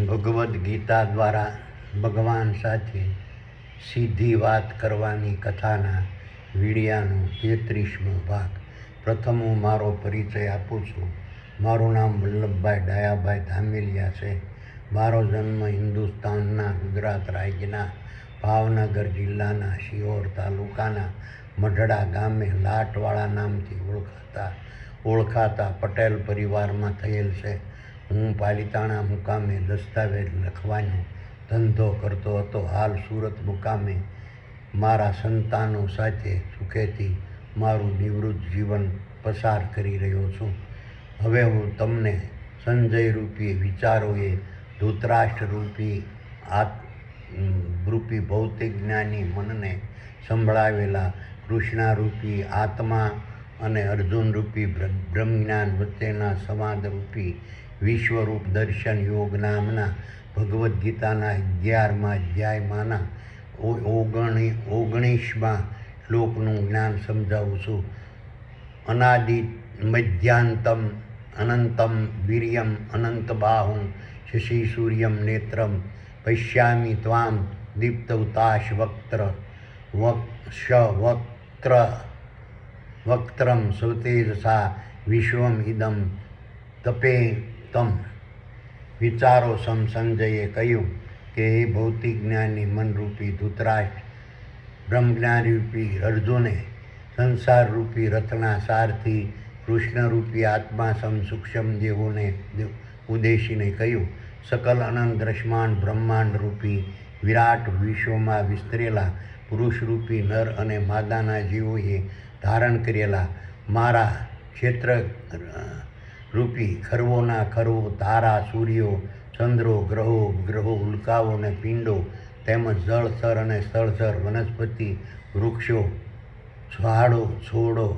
ભગવદ્ ગીતા દ્વારા ભગવાન સાથે સીધી વાત કરવાની કથાના વીડિયાનો 33મો ભાગ. પ્રથમ હું મારો પરિચય આપું છું. મારું નામ વલ્લભભાઈ ડાયાભાઈ ધામેલિયા છે. મારો જન્મ હિન્દુસ્તાનના ગુજરાત રાજ્યના ભાવનગર જિલ્લાના શિહોર તાલુકાના મઢડા ગામે લાટવાળા નામથી ઓળખાતા પટેલ પરિવારમાં થયેલ છે. હું પાલિતાણા મુકામે દસ્તાવેજ લખવાનો ધંધો કરતો હતો. હાલ સુરત મુકામે મારા સંતાનો સાથે સુખેથી મારું નિવૃત્ત જીવન પસાર કરી રહ્યો છું. હવે હું તમને સંજય રૂપી વિચારોએ ધૃતરાષ્ટ્ર રૂપી ભૌતિક જ્ઞાની મનને સંભળાવેલા કૃષ્ણારૂપી આત્મા અને અર્જુન રૂપી બ્રહ્મજ્ઞાન વચ્ચેના સંવાદરૂપી વિશ્વરૂપ દર્શન યોગ નામના ભગવદ્ ગીતાના 11મા અધ્યાયમાંના 19મા શ્લોકનું જ્ઞાન સમજાવું છું. અનાદિ મધ્યાંતમ અનંતમ વીર્યમ અનંતબાહું શશી સૂર્યમ નેત્રમ પશ્યામિ ત્વામ દીપ્તવતાશ વક્ત્રમ સ્વતેજસા વિશ્વમ ઇદમ તપેતમ. વિચારો સંજયે કહ્યું કે હે ભૌતિક જ્ઞાની મનરૂપી ધૃતરાષ્ટ્ર, બ્રહ્મજ્ઞાનરૂપી અર્જુને સંસારરૂપી રથના સારથી કૃષ્ણરૂપી આત્મા સૂક્ષ્મ દેહોને ઉદ્દેશીને કહ્યું, સકલ અનંત દ્રશ્યમાન બ્રહ્માંડ રૂપી વિરાટ વિશ્વમાં વિસ્તરેલા પુરુષરૂપી નર અને માદાના જીવોએ ધારણ કરેલા મારા ક્ષેત્ર રૂપી ખરવોના ખરવો તારા સૂર્યો ચંદ્રો ગ્રહો ઉપગ્રહો ઉલ્કાઓ અને પિંડો તેમજ જળચર અને સ્થળચર વનસ્પતિ વૃક્ષો ઝાડો છોડો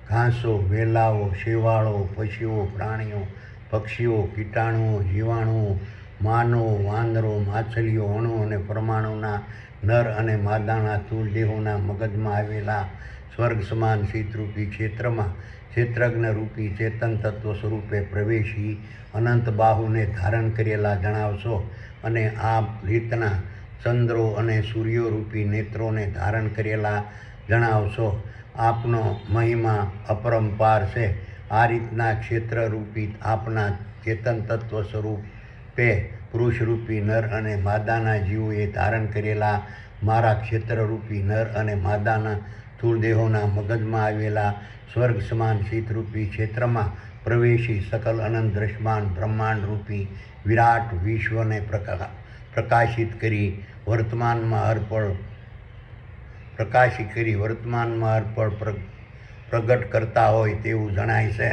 ઘાસો વેલાઓ શેવાળો પશુઓ પ્રાણીઓ પક્ષીઓ કીટાણુઓ જીવાણુઓ માનવો વાંદરો માછલીઓ અણુ અને પરમાણુના નર અને માદાના સ્થૂળ દેહોના મગજમાં આવેલા સ્વર્ગ સમાન શીતરૂપી ક્ષેત્રમાં ક્ષેત્રજ્ઞ રૂપી ચેતન તત્વ સ્વરૂપે પ્રવેશી અનંત બાહુને ધારણ કરેલા જણાવશો. અને આ રીતના ચંદ્રો અને સૂર્યોરૂપી નેત્રોને ધારણ કરેલા જણાવશો. આપનો મહિમા અપરંપાર છે. આ રીતના ક્ષેત્રરૂપી આપના ચેતન તત્વ સ્વરૂપે પુરુષરૂપી નર અને માદાના જીવોએ ધારણ કરેલા મારા ક્ષેત્રરૂપી નર અને માદાના સ્થૂળ દેહોના મગજમાં આવેલા સ્વર્ગ સમાન શીતરૂપી ક્ષેત્રમાં પ્રવેશી સકલ અનંત દ્રશ્યમાન બ્રહ્માંડ રૂપી વિરાટ વિશ્વને પ્રકાશિત કરી વર્તમાનમાં અર્પણ પ્રગટ કરતા હોય તેવું જણાય છે.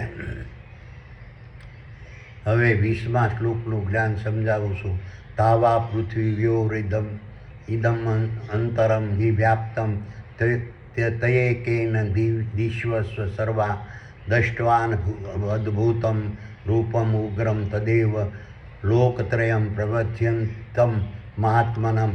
હવે 20મા શ્લોકનું જ્ઞાન સમજાવું છું. તાવા પૃથ્વીવ્યોરિદમ ઇદમ અંતરમ હિ વ્યાપ્તમ તયેકેન દિશ્વસ્વ સર્વા દષ્ટવાન અદ્ભુતમ રૂપમ ઉગ્રમ તદેવ લોકત્રયમ પ્રવધ્યંતમ મહાત્મનમ.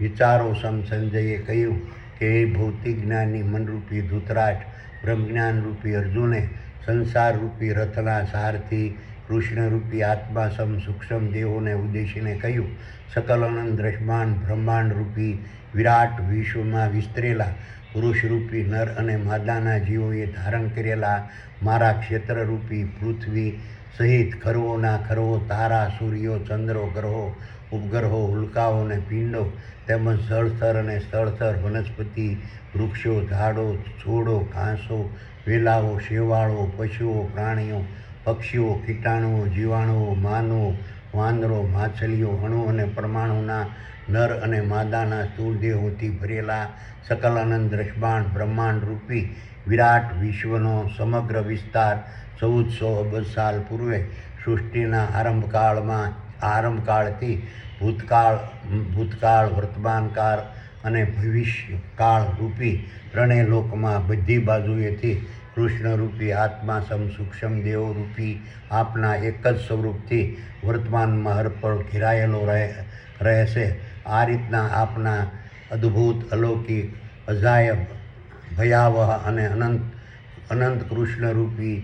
વિચારો સંજયે કહ્યું કે એ ભૌતિક જ્ઞાની મનરૂપી ધૃતરાષ્ટ્ર, બ્રહ્મજ્ઞાનરૂપી અર્જુને સંસારરૂપી રથના સારથી કૃષ્ણરૂપી આત્મા સૂક્ષ્મ દેહોને ઉદ્દેશીને કહ્યું, સકલ અનંત દ્રશ્યમાન બ્રહ્માંડરૂપી વિરાટ વિશ્વમાં વિસ્તરેલા પુરુષરૂપી નર અને માદાના જીવોએ ધારણ કરેલા મારા ક્ષેત્રરૂપી પૃથ્વી સહિત ખરવોના ખરવો તારા સૂર્યો ચંદ્રો ગ્રહો ઉપગ્રહો ઉલ્કાઓ અને પિંડો તેમજ જળચર અને સ્થળચર વનસ્પતિ વૃક્ષો ઝાડો છોડો ઘાસો વેલાઓ શેવાળો પશુઓ પ્રાણીઓ પક્ષીઓ કીટાણુઓ જીવાણુઓ માનવો વાંદરો માછલીઓ અણુ અને પરમાણુના નર અને માદાના સ્થૂળ દેહોથી ભરેલા સકલ અનંત દ્રશ્યમાન બ્રહ્માંડ રૂપી વિરાટ વિશ્વનો સમગ્ર વિસ્તાર 1400 અબજ સાલ પૂર્વે સૃષ્ટિના આરંભકાળથી ભૂતકાળ વર્તમાનકાળ અને ભવિષ્યકાળ રૂપી ત્રણેય લોકમાં બધી બાજુએથી કૃષ્ણરૂપી આત્મા સૂક્ષ્મ દેહો રૂપી આપના એક જ સ્વરૂપથી વર્તમાનમાં અર્પણ ઘેરાયેલો રહે છે. આ રીતના આપના અદ્ભુત અલૌકિક અજાયબ ભયાવહ અને અનંત કૃષ્ણરૂપી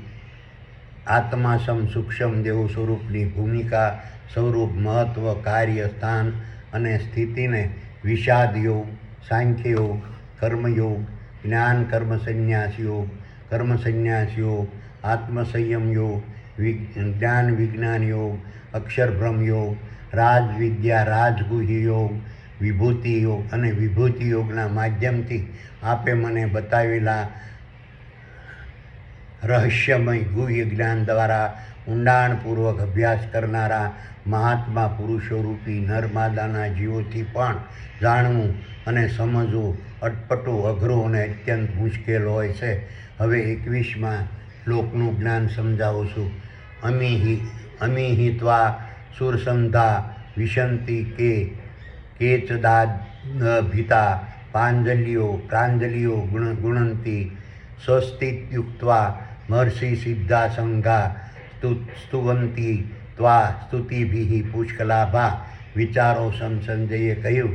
આત્મા સૂક્ષ્મ દેવ સ્વરૂપની ભૂમિકા, સ્વરૂપ, મહત્વ, કાર્ય, સ્થાન અને સ્થિતિને વિષાદ યોગ, સાંખ્ય યોગ, કર્મયોગ, જ્ઞાન કર્મ સંન્યાસ યોગ, કર્મ સંન્યાસ યોગ, આત્મસંયમ યોગ, જ્ઞાન વિજ્ઞાન યોગ, અક્ષરભ્રમ યોગ, રાજવિદ્યા રાજગુહ્ય યોગ, વિભૂતિ યોગ અને વિભૂતિ યોગના માધ્યમથી આપે મને બતાવેલા રહસ્યમય ગુહ્ય જ્ઞાન દ્વારા ઊંડાણપૂર્વક અભ્યાસ કરનારા મહાત્મા પુરુષો રૂપી નરમાદાના જીવોથી પણ જાણવું અને સમજવું અટપટું, અઘરું અને અત્યંત મુશ્કેલ હોય છે. હવે 21મા શ્લોકનું જ્ઞાન સમજાવું છું. અમિહિત્વા સુરસંધા વિશંતિ કેચદાભિતા પ્રાંજલિયો ગુણંતી સ્વસ્તિત્યુક્ત્વા મહર્ષિ સિદ્ધા સંઘા સ્તુવંતી ત્વા સ્તુતિભિઃ પુષ્કલાભા. વિચારો સંજયે કહ્યું,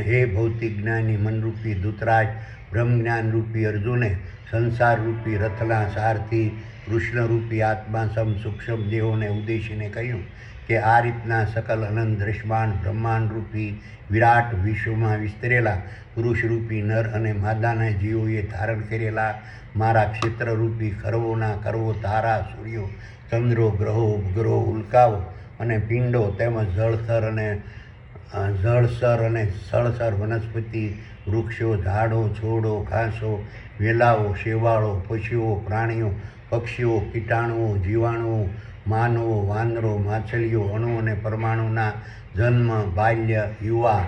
હે ભૌતિક જ્ઞાની મનરૂપી ધૃતરાજ, બ્રહ્મજ્ઞાન રૂપી અર્જુને સંસાર રૂપી રથના સારથી કૃષ્ણરૂપી આત્મા સૂક્ષ્મ દેહોને ઉદ્દેશીને કહ્યું કે આ રીતના સકલ અનંત દ્રશ્યમાન બ્રહ્માંડ રૂપી વિરાટ વિશ્વમાં વિસ્તરેલા પુરુષરૂપી નર અને માદાના જીવોએ ધારણ કરેલા મારા ક્ષેત્રરૂપી કરવોના કરવો, તારા, સૂર્યો, ચંદ્રો, ગ્રહો, ઉપગ્રહો, ઉલ્કાઓ અને પિંડો તેમજ જળસર અને સળસર વનસ્પતિ, વૃક્ષો, ઝાડો, છોડો, ઘાસો, વેલાઓ, શેવાળો, પશુઓ, પ્રાણીઓ, પક્ષીઓ, કીટાણુઓ, જીવાણુઓ, માનવો, વાનરો, માછલીઓ, અણુ અને પરમાણુના જન્મ, બાલ્ય, યુવા,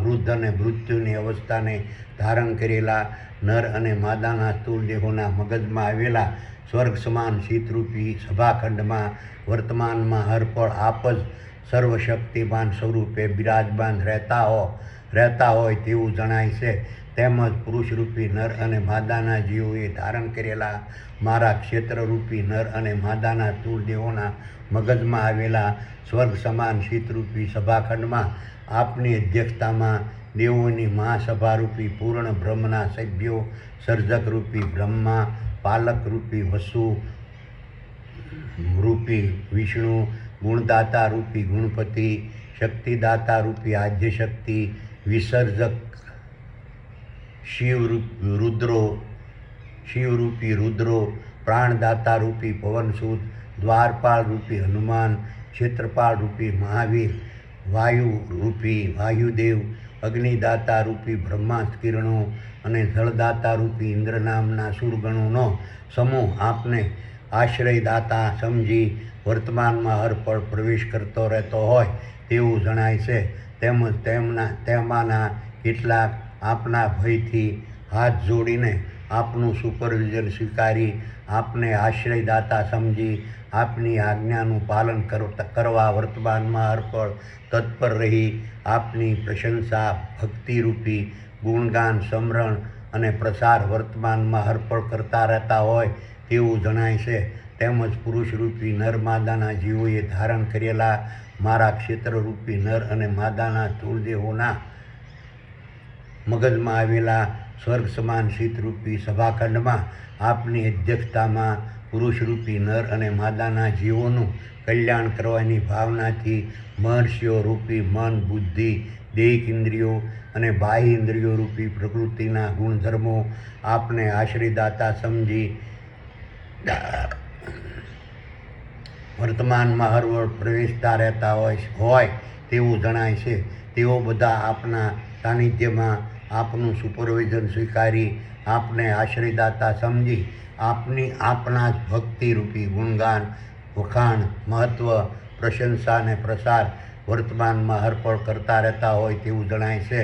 વૃદ્ધ અને મૃત્યુની અવસ્થાને ધારણ કરેલા નર અને માદાના સ્થૂળ દેહોના મગજમાં આવેલા સ્વર્ગ સમાન શીતરૂપી સભાખંડમાં વર્તમાનમાં હરપળ આપ જ સર્વશક્તિમાન સ્વરૂપે બિરાજમાન રહેતા હોય તેવું જણાય છે. તેમજ પુરુષરૂપી નર અને માદાના જીવોએ ધારણ કરેલા મારા ક્ષેત્રરૂપી નર અને માદાના સ્થૂળ દેહોના મગજમાં આવેલા સ્વર્ગ સમાન શીતરૂપી સભાખંડમાં આપની અધ્યક્ષતામાં દેવોની મહાસભારૂપી પૂર્ણ બ્રહ્મના સભ્યો, સર્જકરૂપી બ્રહ્મા, પાલકરૂપી વસુ રૂપી વિષ્ણુ, ગુણદાતા રૂપી ગુણપતિ, શક્તિદાતા રૂપી આદ્યશક્તિ, વિસર્જક શિવરૂપી રુદ્રો, પ્રાણદાતા રૂપી પવનસુત, દ્વારપાળ રૂપી હનુમાન, ક્ષેત્રપાળ રૂપી મહાવીર, વાયુરૂપી વાયુદેવ, અગ્નિદાતા રૂપી બ્રહ્માસ્ત્ર કિરણો અને જળદાતા રૂપી ઇન્દ્ર નામના સુરગણોનો સમૂહ આપને આશ્રયદાતા સમજી વર્તમાનમાં હરપળ પ્રવેશ કરતો રહેતો હોય તેવું જણાય છે. તેમજ તેમાંના કેટલાક આપના ભયથી હાથ જોડીને આપનું સુપરવિઝન સ્વીકારી આપને આશ્રયદાતા સમજી આપની આજ્ઞાનું પાલન કરવા વર્તમાનમાં હરપળ તત્પર રહી આપની પ્રશંસા, ભક્તિરૂપી ગુણગાન, સમરણ અને પ્રસાર વર્તમાનમાં હરપળ કરતા રહેતા હોય તેવું જણાય છે. તેમજ પુરુષરૂપી નર માદાના જીવોએ ધારણ કરેલા મારા ક્ષેત્રરૂપી નર અને માદાના સ્થૂળ દેહોના મગજમાં આવેલા સ્વર્ગ સમાન શીતરૂપી સભાખંડમાં આપની અધ્યક્ષતામાં પુરુષરૂપી નર અને માદાના જીવોનું કલ્યાણ કરવાની ભાવનાથી મહર્ષિઓ રૂપી મન, બુદ્ધિ, દૈહિક ઇન્દ્રિયો અને બાહ્ય ઇન્દ્રિયો રૂપી પ્રકૃતિના ગુણધર્મો આપને આશ્રયદાતા સમજી વર્તમાનમાં હરવળ પ્રવેશતા રહેતા હોય તેવું જણાય છે. તેઓ બધા આપના સાનિધ્યમાં આપનું સુપરવિઝન સ્વીકારી આપને આશ્રયદાતા સમજી આપના જ ભક્તિરૂપી ગુણગાન, વખાણ, મહત્વ, પ્રશંસા અને પ્રસાર વર્તમાનમાં હરપળ કરતા રહેતા હોય તેવું જણાય છે.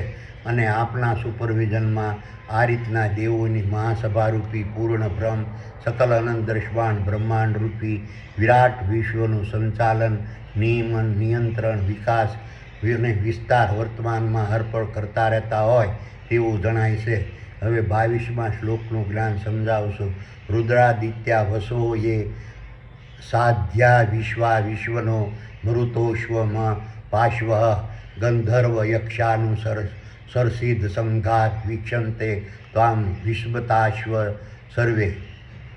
અને આપના સુપરવિઝનમાં આ રીતના દેવોની મહાસભારૂપી પૂર્ણ બ્રહ્મ, સકલ અનંત દ્રશ્યમાન બ્રહ્માંડરૂપી વિરાટ વિશ્વનું સંચાલન, નિયમન, નિયંત્રણ, વિકાસ અને વિસ્તાર વર્તમાનમાં હરપળ કરતા રહેતા હોય તેવું જણાય છે. હવે 22મા શ્લોકનું જ્ઞાન સમજાવશું. રુદ્રાદિત્યા વસો યે સાધ્યા વિશ્વનો મરુતોશ્વમ પાશ્વ ગંધર્વ યક્ષાનુસરસિદ્ધ સંઘાત વીક્ષંતે ત્વામ વિશ્વતાશ્વ સર્વે.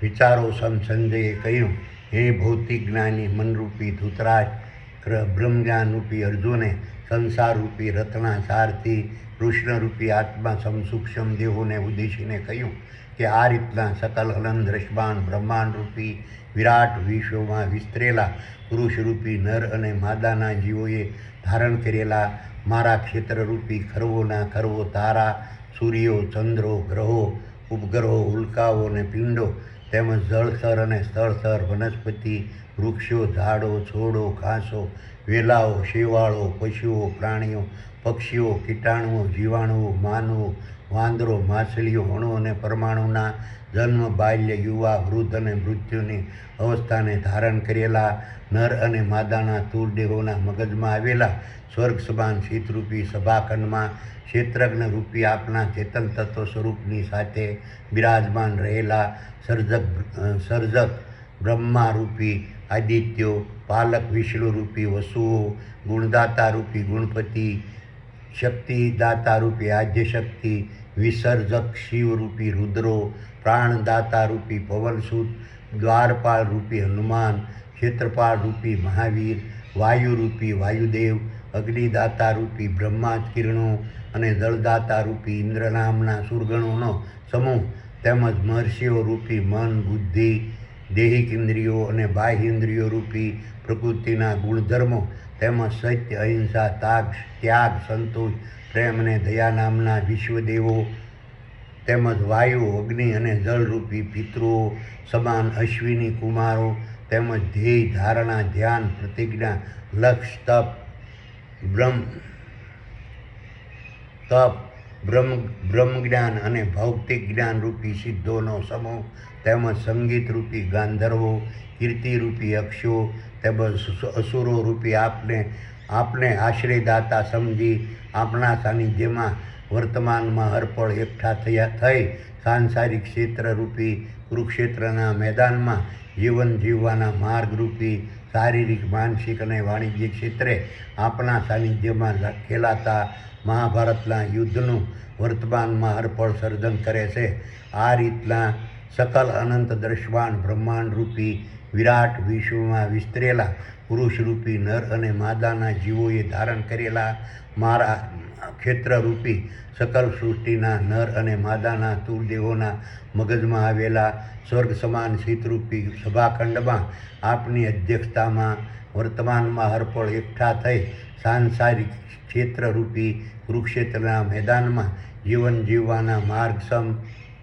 વિચારો સમ સંજયે કહ્યું, હે ભૌતિક જ્ઞાની મનરૂપી ધૃતરાષ્ટ્ર, બ્રહ્મજ્ઞાનરૂપી અર્જુને સંસારરૂપી રથના સારથી કૃષ્ણરૂપી આત્મા સમ સૂક્ષ્મ દેહોને ઉદ્દેશીને કહ્યું કે આ રીતના સકલ અનંત દ્રષ્ટાન બ્રહ્માંડરૂપી વિરાટ વિશ્વમાં વિસ્તરેલા પુરુષરૂપી નર અને માદાના જીવોએ ધારણ કરેલા મારા ક્ષેત્રરૂપી ખરવોના ખરવો તારા, સૂર્યો, ચંદ્રો, ગ્રહો, ઉપગ્રહો, ઉલ્કાઓ અને પિંડો, તેમજ જળસ્તર અને સ્થળસ્તર, વનસ્પતિ, વૃક્ષો, ઝાડો, છોડો, ઘાસો, વેલાઓ, શેવાળો, પશુઓ, પ્રાણીઓ, પક્ષીઓ, કીટાણુઓ, જીવાણુઓ, માનવો, વાંદરો, માછલીઓ, અણુ અને પરમાણુના જન્મ, બાલ્ય, યુવા, વૃદ્ધ અને મૃત્યુની અવસ્થાને ધારણ કરેલા નર અને માદાના સ્થૂળ દેહોના મગજમાં આવેલા સ્વર્ગ સમાન શીતરૂપી સભાખંડમાં ક્ષેત્રજ્ઞ રૂપી આપના ચેતન તત્વ સ્વરૂપની સાથે બિરાજમાન રહેલા સર્જક બ્રહ્મારૂપી આદિત્યો, પાલક વિષ્ણુરૂપી વસુઓ, ગુણદાતારૂપી ગુણપતિ, શક્તિદાતારૂપી આદ્યશક્તિ, વિસર્જક શિવરૂપી રુદ્રો, પ્રાણદાતારૂપી પવનસુત, દ્વારપાળરૂપી હનુમાન, ક્ષેત્રપાળરૂપી મહાવીર, વાયુરૂપી વાયુદેવ, અગ્નિદાતારૂપી બ્રહ્મા કિરણો અને જળદાતારૂપી ઇન્દ્ર નામના સુરગણોનો સમૂહ, તેમજ મહર્ષિઓ રૂપી મન, બુદ્ધિ, દૈહિક ઇન્દ્રિયો અને બાહ્ય ઇન્દ્રિયો રૂપી પ્રકૃતિના ગુણધર્મો, તેમજ સત્ય, અહિંસા, ત્યાગ, સંતોષ, પ્રેમ અને દયા નામના વિશ્વદેવો, તેમજ વાયુ, અગ્નિ અને જળરૂપી પિતૃઓ સમાન અશ્વિની કુમારો, તેમજ ધ્યેય, ધારણા, ધ્યાન, પ્રતિજ્ઞા, લક્ષ્ય, બ્રહ્મજ્ઞાન અને ભૌતિક જ્ઞાનરૂપી સિદ્ધોનો સમૂહ, તેમજ સંગીતરૂપી ગાંધર્વો, કીર્તિરૂપી યક્ષો, તેમજ અસુરોરૂપી આપને આશ્રયદાતા સમજી આપણા સાનિધ્યમાં વર્તમાનમાં હરપળ એકઠા થઈ સાંસારિક ક્ષેત્રરૂપી કુરુક્ષેત્રના મેદાનમાં જીવન જીવવાના માર્ગરૂપી શારીરિક, માનસિક અને વાણિજ્યિક ક્ષેત્રે આપણા સાનિધ્યમાં ખેલાતા મહાભારતના યુદ્ધનું વર્તમાનમાં હરપળ સર્જન કરે છે. આ રીતના સકલ અનંત દ્રશ્યમાન બ્રહ્માંડરૂપી વિરાટ વિશ્વમાં વિસ્તરેલા પુરુષરૂપી નર અને માદાના જીવોએ ધારણ કરેલા મારા ક્ષેત્રરૂપી સકલ સૃષ્ટિના નર અને માદાના સ્થૂળ દેહોના મગજમાં આવેલા સ્વર્ગ સમાન શીતરૂપી સભાખંડમાં આપની અધ્યક્ષતામાં વર્તમાનમાં હરપળ એકઠા થઈ સાંસારિક ક્ષેત્રરૂપી કુરુક્ષેત્રના મેદાનમાં જીવન જીવવાના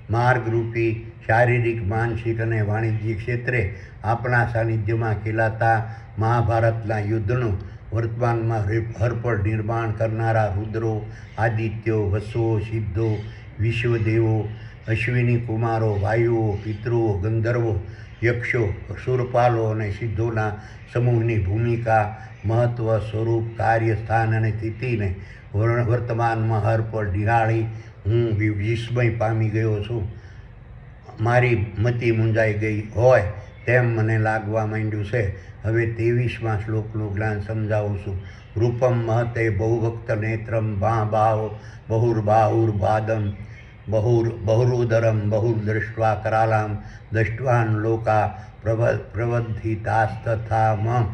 માર્ગરૂપી શારીરિક, માનસિક અને વાણિજ્યિક ક્ષેત્રે આપણા સાનિધ્યમાં ખેલાતા મહાભારતના યુદ્ધનું વર્તમાનમાં હરપળ નિર્માણ કરનારા રુદ્રો, આદિત્યો, વસુઓ, સિદ્ધો, વિશ્વદેવો, અશ્વિની કુમારો, વાયુઓ, પિતૃઓ, ગંધર્વો, યક્ષો, સુરપાલો અને સિદ્ધોના સમૂહની ભૂમિકા, મહત્વ, સ્વરૂપ, કાર્ય, સ્થાન અને સ્થિતિને વર્તમાનમાં હરપળ નિહાળી હું વિસ્મય પામી ગયો છું. મારી મતિ મૂંઝાઈ ગઈ હોય તેમ મને લાગવા માંડ્યું છે. હવે 23મા શ્લોકનું જ્ઞાન સમજાવું છું. રૂપમ મહતે બહુભક્ત નેત્રમ બાહો બહુર્બાહુર્બાદમ બહુરુદરમ બહુર્દૃષ્ટ્વા કરાલામ દષ્ટવાન લોકા પ્રવધિતાસ્તથા મમ.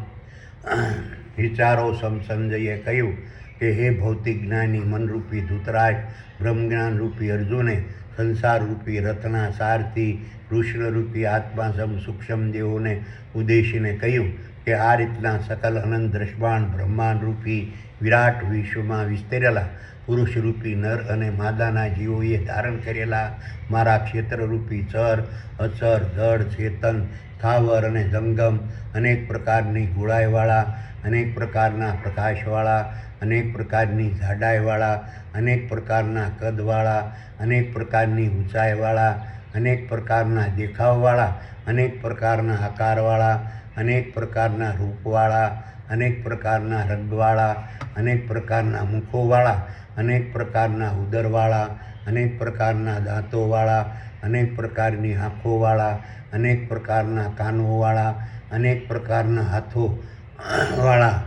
વિચારો સમ સંજયે કહ્યું કે હે ભૌતિક જ્ઞાની મનરૂપી ધૃતરાષ્ટ્ર, બ્રહ્મજ્ઞાનરૂપી અર્જુને સંસારરૂપી રથના સારથી કૃષ્ણરૂપી આત્મા સમ સૂક્ષ્મ દેહોને ઉદ્દેશીને કહ્યું કે આ રીતના સકલ અનંત દ્રષ્ટાન બ્રહ્માંડરૂપી વિરાટ વિશ્વમાં વિસ્તરેલા પુરુષરૂપી નર અને માદાના જીવોએ ધારણ કરેલા મારા ક્ષેત્રરૂપી ચર, અચર, જળ, ચેતન, સ્થાવર અને જંગમ, અનેક પ્રકારની ગોળાઈવાળા, અનેક પ્રકારના પ્રકાશવાળા, અનેક પ્રકારની જાડાઈવાળા, અનેક પ્રકારના કદવાળા, અનેક પ્રકારની ઊંચાઈવાળા, અનેક પ્રકારના દેખાવવાળા, અનેક પ્રકારના આકારવાળા, અનેક પ્રકારના રૂપવાળા, અનેક પ્રકારના રંગવાળા, અનેક પ્રકારના મુખોવાળા, અનેક પ્રકારના ઉદરવાળા, અનેક પ્રકારના દાંતોવાળા, અનેક પ્રકારની આંખોવાળા, અનેક પ્રકારના કાનોવાળા, અનેક પ્રકારના હાથોવાળા,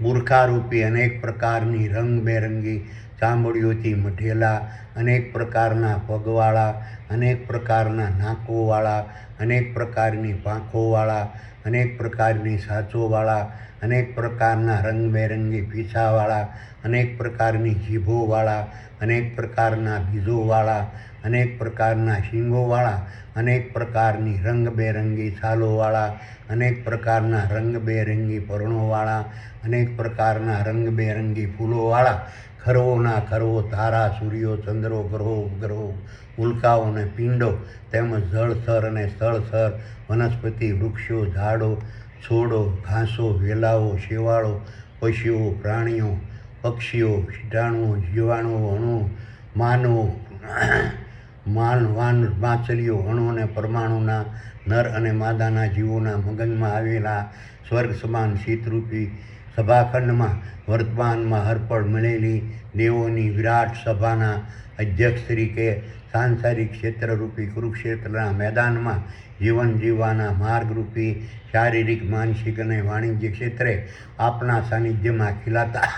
બુરખારૂપી અનેક પ્રકારની રંગબેરંગી ચામડીઓથી મઢેલા, અનેક પ્રકારના પગવાળા, અનેક પ્રકારના નાકોવાળા, અનેક પ્રકારની પાંખોવાળા, અનેક પ્રકારની સાંચોવાળા, અનેક પ્રકારના રંગબેરંગી પીછાવાળા, અનેક પ્રકારની જીભોવાળા, અનેક પ્રકારના બીજોવાળા, અનેક પ્રકારના શીંગોવાળા, અનેક પ્રકારની રંગબેરંગી છાલોવાળા, અનેક પ્રકારના રંગબેરંગી પર્ણોવાળા, અનેક પ્રકારના રંગબેરંગી ફૂલોવાળા, ખરવોના ખરવો તારા, સૂર્યો, ચંદ્રો, ગ્રહો, ઉપગ્રહો, ઉલ્કાઓ અને પિંડો, તેમજ જળથર અને સ્થળથર, વનસ્પતિ, વૃક્ષો, ઝાડો, છોડો, ઘાસો, વેલાઓ, શેવાળો, પશુઓ, પ્રાણીઓ, પક્ષીઓ, કીટાણુઓ, જીવાણુઓ, અણુઓ, માનવો, માછલીઓ, અણુ અને પરમાણુના, નર અને માદાના જીવોના મગજમાં આવેલા સ્વર્ગ સમાન શીતરૂપી સભાખંડમાં વર્તમાનમાં હરપળ મળેલી દેવોની વિરાટ સભાના અધ્યક્ષ તરીકે સાંસારિક ક્ષેત્રરૂપી કુરુક્ષેત્રના મેદાનમાં જીવન જીવવાના માર્ગરૂપી શારીરિક, માનસિક અને વાણિજ્ય ક્ષેત્રે આપના સાનિધ્યમાં ખીલાતા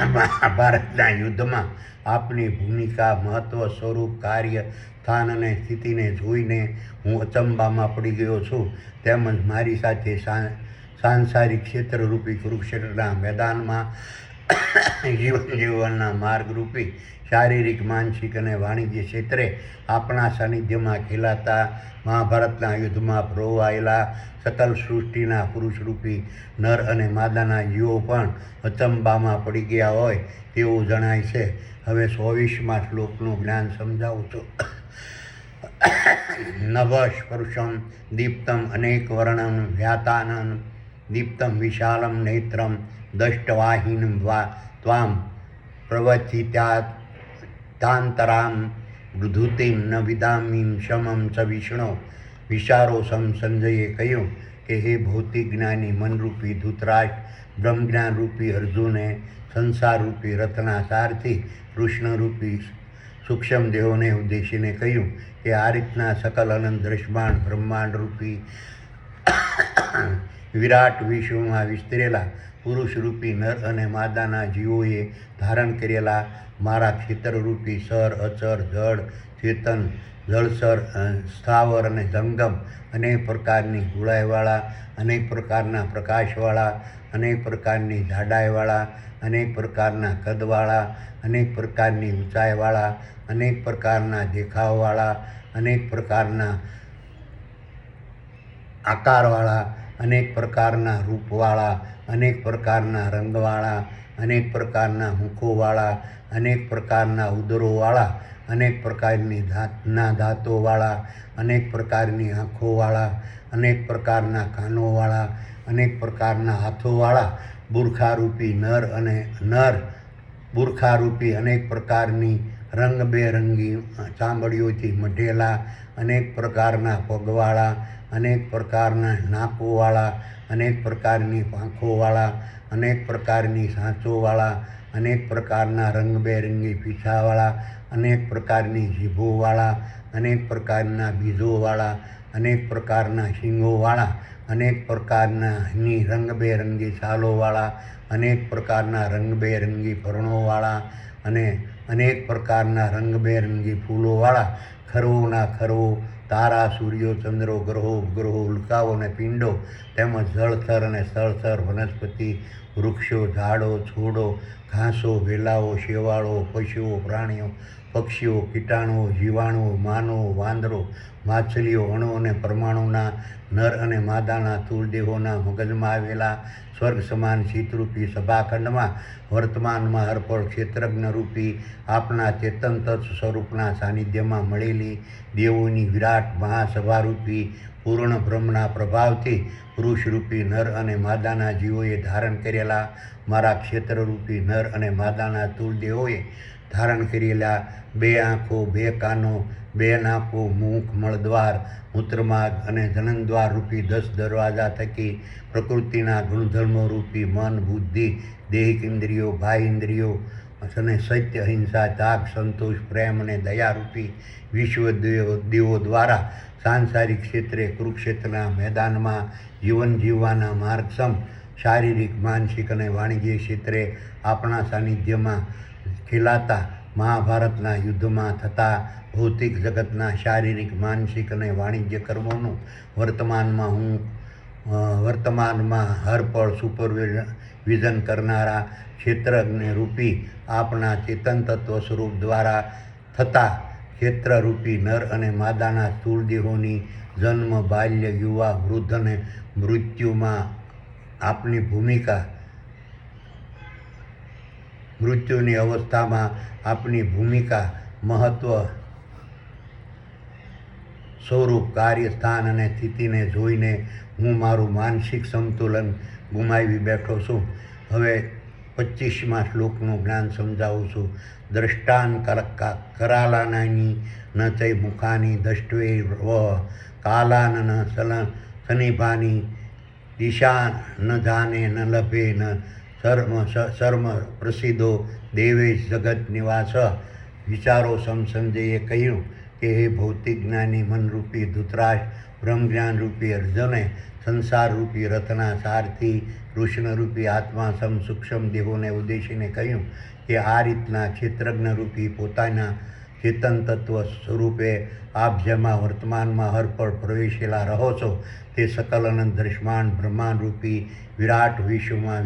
મહાભારતના યુદ્ધમાં આપની ભૂમિકા, મહત્વ, સ્વરૂપ, કાર્ય, સ્થાન અને સ્થિતિને જોઈને હું અચંબામાં પડી ગયો છું. તેમજ મારી સાથે સાંસારિક ક્ષેત્રરૂપી કુરુક્ષેત્રના મેદાનમાં જીવન જીવનના માર્ગરૂપી શારીરિક, માનસિક અને વાણિજ્ય ક્ષેત્રે આપણા સાનિધ્યમાં ખેલાતા મહાભારતના યુદ્ધમાં પ્રોવાયેલા સકલ સૃષ્ટિના પુરુષરૂપી નર અને માદાના જીવો પણ અચંબામાં પડી ગયા હોય તેવું જણાય છે. હવે 24મા શ્લોકનું જ્ઞાન સમજાવું છું. નભ સ્પૃશમ દીપ્તમ અનેકવર્ણમ વ્યાતાનન દીપ્તમ વિશાલમ નેત્રમ દષ્ટવાહિનમ ત્વામ પ્રવથિતાંતરામ ધૃતિમ ન વિદામીમ શમમ ચ વિષ્ણુ. વિચારોસમ સંજયે કહ્યું કે હે ભૌતિક જ્ઞાની મનરૂપી ધૃતરાષ્ટ્ર, બ્રહ્મજ્ઞાનરૂપી અર્જુને સંસારરૂપી રથના સારથી કૃષ્ણરૂપી સૂક્ષ્મ દેહોને ઉદ્દેશીને કહ્યું કે આ રીતના સકલ અનંત દ્રશ્યમાન બ્રહ્માંડરૂપી વિરાટ વિશ્વમાં વિસ્તરેલા પુરુષરૂપી નર અને માદાના જીવોએ ધારણ કરેલા મારા ક્ષેત્રરૂપી સર, અચર, જળ, ચેતન, જળસર, સ્થાવર અને જંગમ, અનેક પ્રકારની ગુળાઈવાળા, અનેક પ્રકારના પ્રકાશવાળા, અનેક પ્રકારની જાડાઈવાળા, અનેક પ્રકારના કદવાળા, અનેક પ્રકારની ઊંચાઈવાળા, અનેક પ્રકારના દેખાવવાળા, અનેક પ્રકારના આકારવાળા, અનેક પ્રકારના રૂપવાળા, અનેક પ્રકારના રંગવાળા, અનેક પ્રકારના મુખોવાળા, અનેક પ્રકારના ઉદરોવાળા, અનેક પ્રકારની દાંતોવાળા, અનેક પ્રકારની આંખોવાળા, અનેક પ્રકારના કાનોવાળા, અનેક પ્રકારના હાથોવાળા, બુરખારૂપી બુરખારૂપી અનેક પ્રકારની રંગબેરંગી ચામડીઓથી મઢેલા, અનેક પ્રકારના પગવાળા, અનેક પ્રકારના નાકોવાળા, અનેક પ્રકારની પાંખોવાળા, અનેક પ્રકારની સાંચોવાળા, અનેક પ્રકારના રંગબેરંગી પીછાવાળા, અનેક પ્રકારની જીભોવાળા, અનેક પ્રકારના બીજોવાળા, અનેક પ્રકારના શીંગોવાળા, અનેક પ્રકારની રંગબેરંગી છાલોવાળા, અનેક પ્રકારના રંગબેરંગી પર્ણોવાળા અને અનેક પ્રકારના રંગબેરંગી ફૂલોવાળા, ખરવોના ખરવો, તારા, સૂર્યો, ચંદ્રો, ગ્રહો, ઉપગ્રહો, ઉલ્કાઓ અને પિંડો, તેમજ જળથર અને સ્થળથર, વનસ્પતિ, વૃક્ષો, ઝાડો, છોડો, ઘાસો, વેલાઓ, શેવાળો, પશુઓ, પ્રાણીઓ, પક્ષીઓ, કીટાણુઓ, જીવાણુઓ, માનવો, વાંદરો, માછલીઓ, અણુ અને પરમાણુના, નર અને માદાના સ્થૂળ દેહોના મગજમાં આવેલા સ્વર્ગ સમાન શીતરૂપી સભાખંડમાં વર્તમાનમાં હરપળ ક્ષેત્રજ્ઞરૂપી આપના ચેતન તત્વ સ્વરૂપના સાનિધ્યમાં મળેલી દેવોની વિરાટ મહાસભારૂપી પૂર્ણ બ્રહ્મના પ્રભાવથી પુરુષરૂપી નર અને માદાના જીવોએ ધારણ કરેલા મારા ક્ષેત્રરૂપી નર અને માદાના સ્થૂળ દેહોએ ધારણ કરેલા 2 આંખો, 2 કાનો, 2 નાકો, મુખ, મળદ્વાર, મૂત્રમાર્ગ અને જનનદ્વાર રૂપી 10 દરવાજા થકી પ્રકૃતિના ગુણધર્મો રૂપી મન, બુદ્ધિ, દેહિક ઇન્દ્રિયો, બાહ્ય ઇન્દ્રિયો અને સત્ય, અહિંસા, ત્યાગ, સંતોષ, પ્રેમ અને દયારૂપી વિશ્વ દેવો દ્વારા સાંસારિક ક્ષેત્રે કુરુક્ષેત્રના મેદાનમાં જીવન જીવવાના માર્ગસમ શારીરિક, માનસિક અને વાણિજ્ય ક્ષેત્રે આપણા સાનિધ્યમાં ખેલાતા મહાભારતના યુદ્ધમાં થતા ભૌતિક જગતના શારીરિક, માનસિક અને વાણિજ્ય કર્મોનું વર્તમાનમાં હરપળ સુપરવિઝન કરનારા ક્ષેત્રજ્ઞ રૂપી આપણા ચેતન તત્વ સ્વરૂપ દ્વારા થતા ક્ષેત્રરૂપી નર અને માદાના સ્થૂળ દેહોની જન્મ, બાલ્ય, યુવા, વૃદ્ધ અને મૃત્યુમાં આપની ભૂમિકા, મૃત્યુની અવસ્થામાં આપની ભૂમિકા, મહત્વ, સ્વરૂપ, કાર્યસ્થાન અને સ્થિતિને જોઈને હું મારું માનસિક સંતુલન ગુમાવી બેઠો છું. હવે 25મા શ્લોકનું જ્ઞાન સમજાવું છું. દ્રષ્ટાન કરાલાનાની ન ચૈ મુખાની દષ્ટવે કાલાન ન સનિભાની દિશા ન જાને ન લભે ન શર્મ પ્રસિદ્ધો દેવેશ જગત નિવાસ. વિચારો સંજયે કહ્યું કે હે ભૌતિક જ્ઞાની મનરૂપી ધૃતરાષ્ટ્ર, બ્રહ્મજ્ઞાન રૂપી અર્જુને સંસાર રૂપી રથના સારથી કૃષ્ણરૂપી આત્મા સૂક્ષ્મ દેહોને ઉદ્દેશીને કહ્યું કે આ રીતના ક્ષેત્રજ્ઞ રૂપી પોતાના ચેતન તત્વ સ્વરૂપે આપ જેમાં વર્તમાનમાં હરપળ પ્રવેશેલા રહો છો તે સકલ અનંત દ્રશ્યમાન બ્રહ્માંડ રૂપી વિરાટ વિશ્વમાં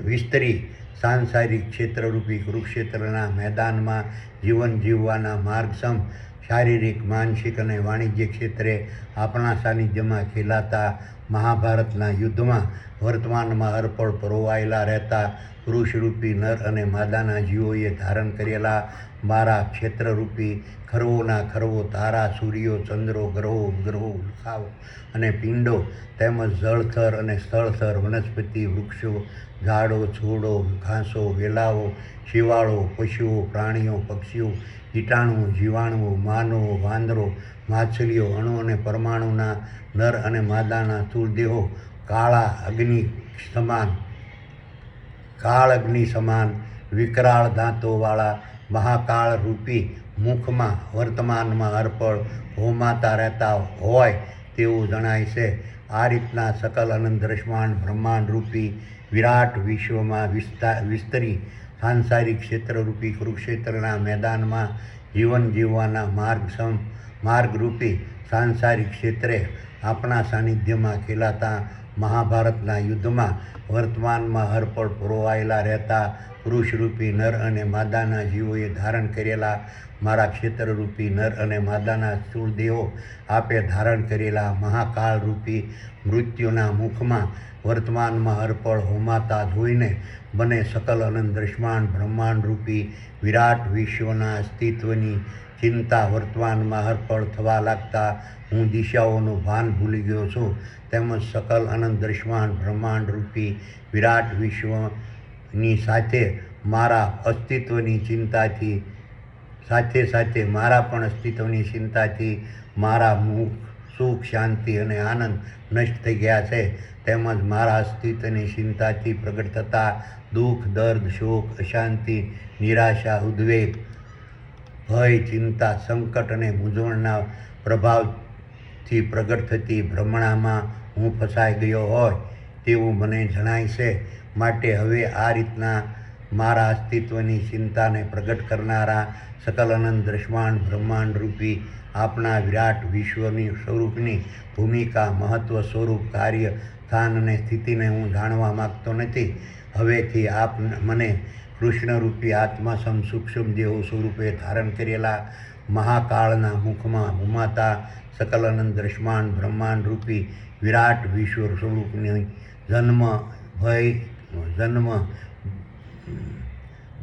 વિસ્તરી સાંસારિક ક્ષેત્રરૂપી કુરુક્ષેત્રના મેદાનમાં જીવન જીવવાના માર્ગસમ શારીરિક, માનસિક અને વાણિજ્ય ક્ષેત્રે આપણા સાનિધ્યમાં ખેલાતા મહાભારતના યુદ્ધમાં વર્તમાનમાં હરપળ પરોવાયેલા રહેતા પુરુષરૂપી નર અને માદાના જીવોએ ધારણ કરેલા મારા ક્ષેત્રરૂપી ખરવોના ખરવો તારા, સૂર્યો, ચંદ્રો, ગ્રહો, ઉલ્કાઓ અને પિંડો તેમજ જળથર અને સ્થળથર, વનસ્પતિ, વૃક્ષો, ઝાડો, છોડો, ઘાસો, વેલાઓ, શિવાળો, પશુઓ, પ્રાણીઓ, પક્ષીઓ, કીટાણુઓ, જીવાણુઓ, માનવો, વાંદરો, માછલીઓ, અણુ અને પરમાણુના નર અને માદાના સ્થૂળ દેહો કાળ અગ્નિ સમાન વિકરાળ દાંતોવાળા મહાકાળ રૂપી મુખમાં વર્તમાનમાં હરપળ હોમાતા રહેતા હોય તેવું જણાય છે. આ રીતના સકલ અનંત દ્રશ્યમાન બ્રહ્માંડ રૂપી વિરાટ વિશ્વમાં વિસ્તરી સાંસારિક ક્ષેત્રરૂપી કુરુક્ષેત્રના મેદાનમાં જીવન જીવવાના માર્ગરૂપી સાંસારિક ક્ષેત્રે આપણા સાનિધ્યમાં ખેલાતા મહાભારતના યુદ્ધમાં વર્તમાનમાં હરપળ પરોવાયેલા રહેતા પુરુષરૂપી નર અને માદાના જીવોએ ધારણ કરેલા મારા ક્ષેત્રરૂપી નર અને માદાના સ્થૂળ દેહો આપે ધારણ કરેલા મહાકાળરૂપી મૃત્યુના મુખમાં વર્તમાનમાં હરપળ હોમાતા જોઈને મને સકલ અનંત દ્રશ્યમાન બ્રહ્માંડ રૂપી વિરાટ વિશ્વના અસ્તિત્વની ચિંતા વર્તમાનમાં હરપળ થવા લાગતા હું દિશાઓનું ભાન ભૂલી ગયો છું. તેમજ સકલ અનંત દ્રશ્યમાન બ્રહ્માંડ રૂપી વિરાટ વિશ્વની સાથે મારા અસ્તિત્વની ચિંતાથી સાથે મારા પણ અસ્તિત્વની ચિંતાથી મારા સુખ, શાંતિ અને આનંદ નષ્ટ થઈ ગયા છે. તેમજ મારા અસ્તિત્વની ચિંતાથી પ્રગટ થતા દુઃખ, દર્દ, શોક, અશાંતિ, નિરાશા, ઉદ્વેગ, ભય, ચિંતા, સંકટ અને મૂંઝવણના પ્રભાવથી પ્રગટ થતી ભ્રમણામાં હું ફસાઈ ગયો હોય તેવું મને જણાય છે. માટે હવે આ રીતના મારા અસ્તિત્વની ચિંતાને પ્રગટ કરનારા સકલ અનંત દ્રશ્યમાન બ્રહ્માંડ રૂપી આપણા વિરાટ વિશ્વની સ્વરૂપની ભૂમિકા, મહત્વ, સ્વરૂપ, કાર્ય, સ્થાન અને સ્થિતિને હું જાણવા માગતો નથી. હવેથી આપ મને કૃષ્ણરૂપી આત્મા સૂક્ષ્મ દેહો સ્વરૂપે ધારણ કરેલા મહાકાળના મુખમાં ઉમાતા સકલ અનંત દ્રશ્યમાન બ્રહ્માંડ રૂપી વિરાટ વિશ્વ સ્વરૂપની જન્મ,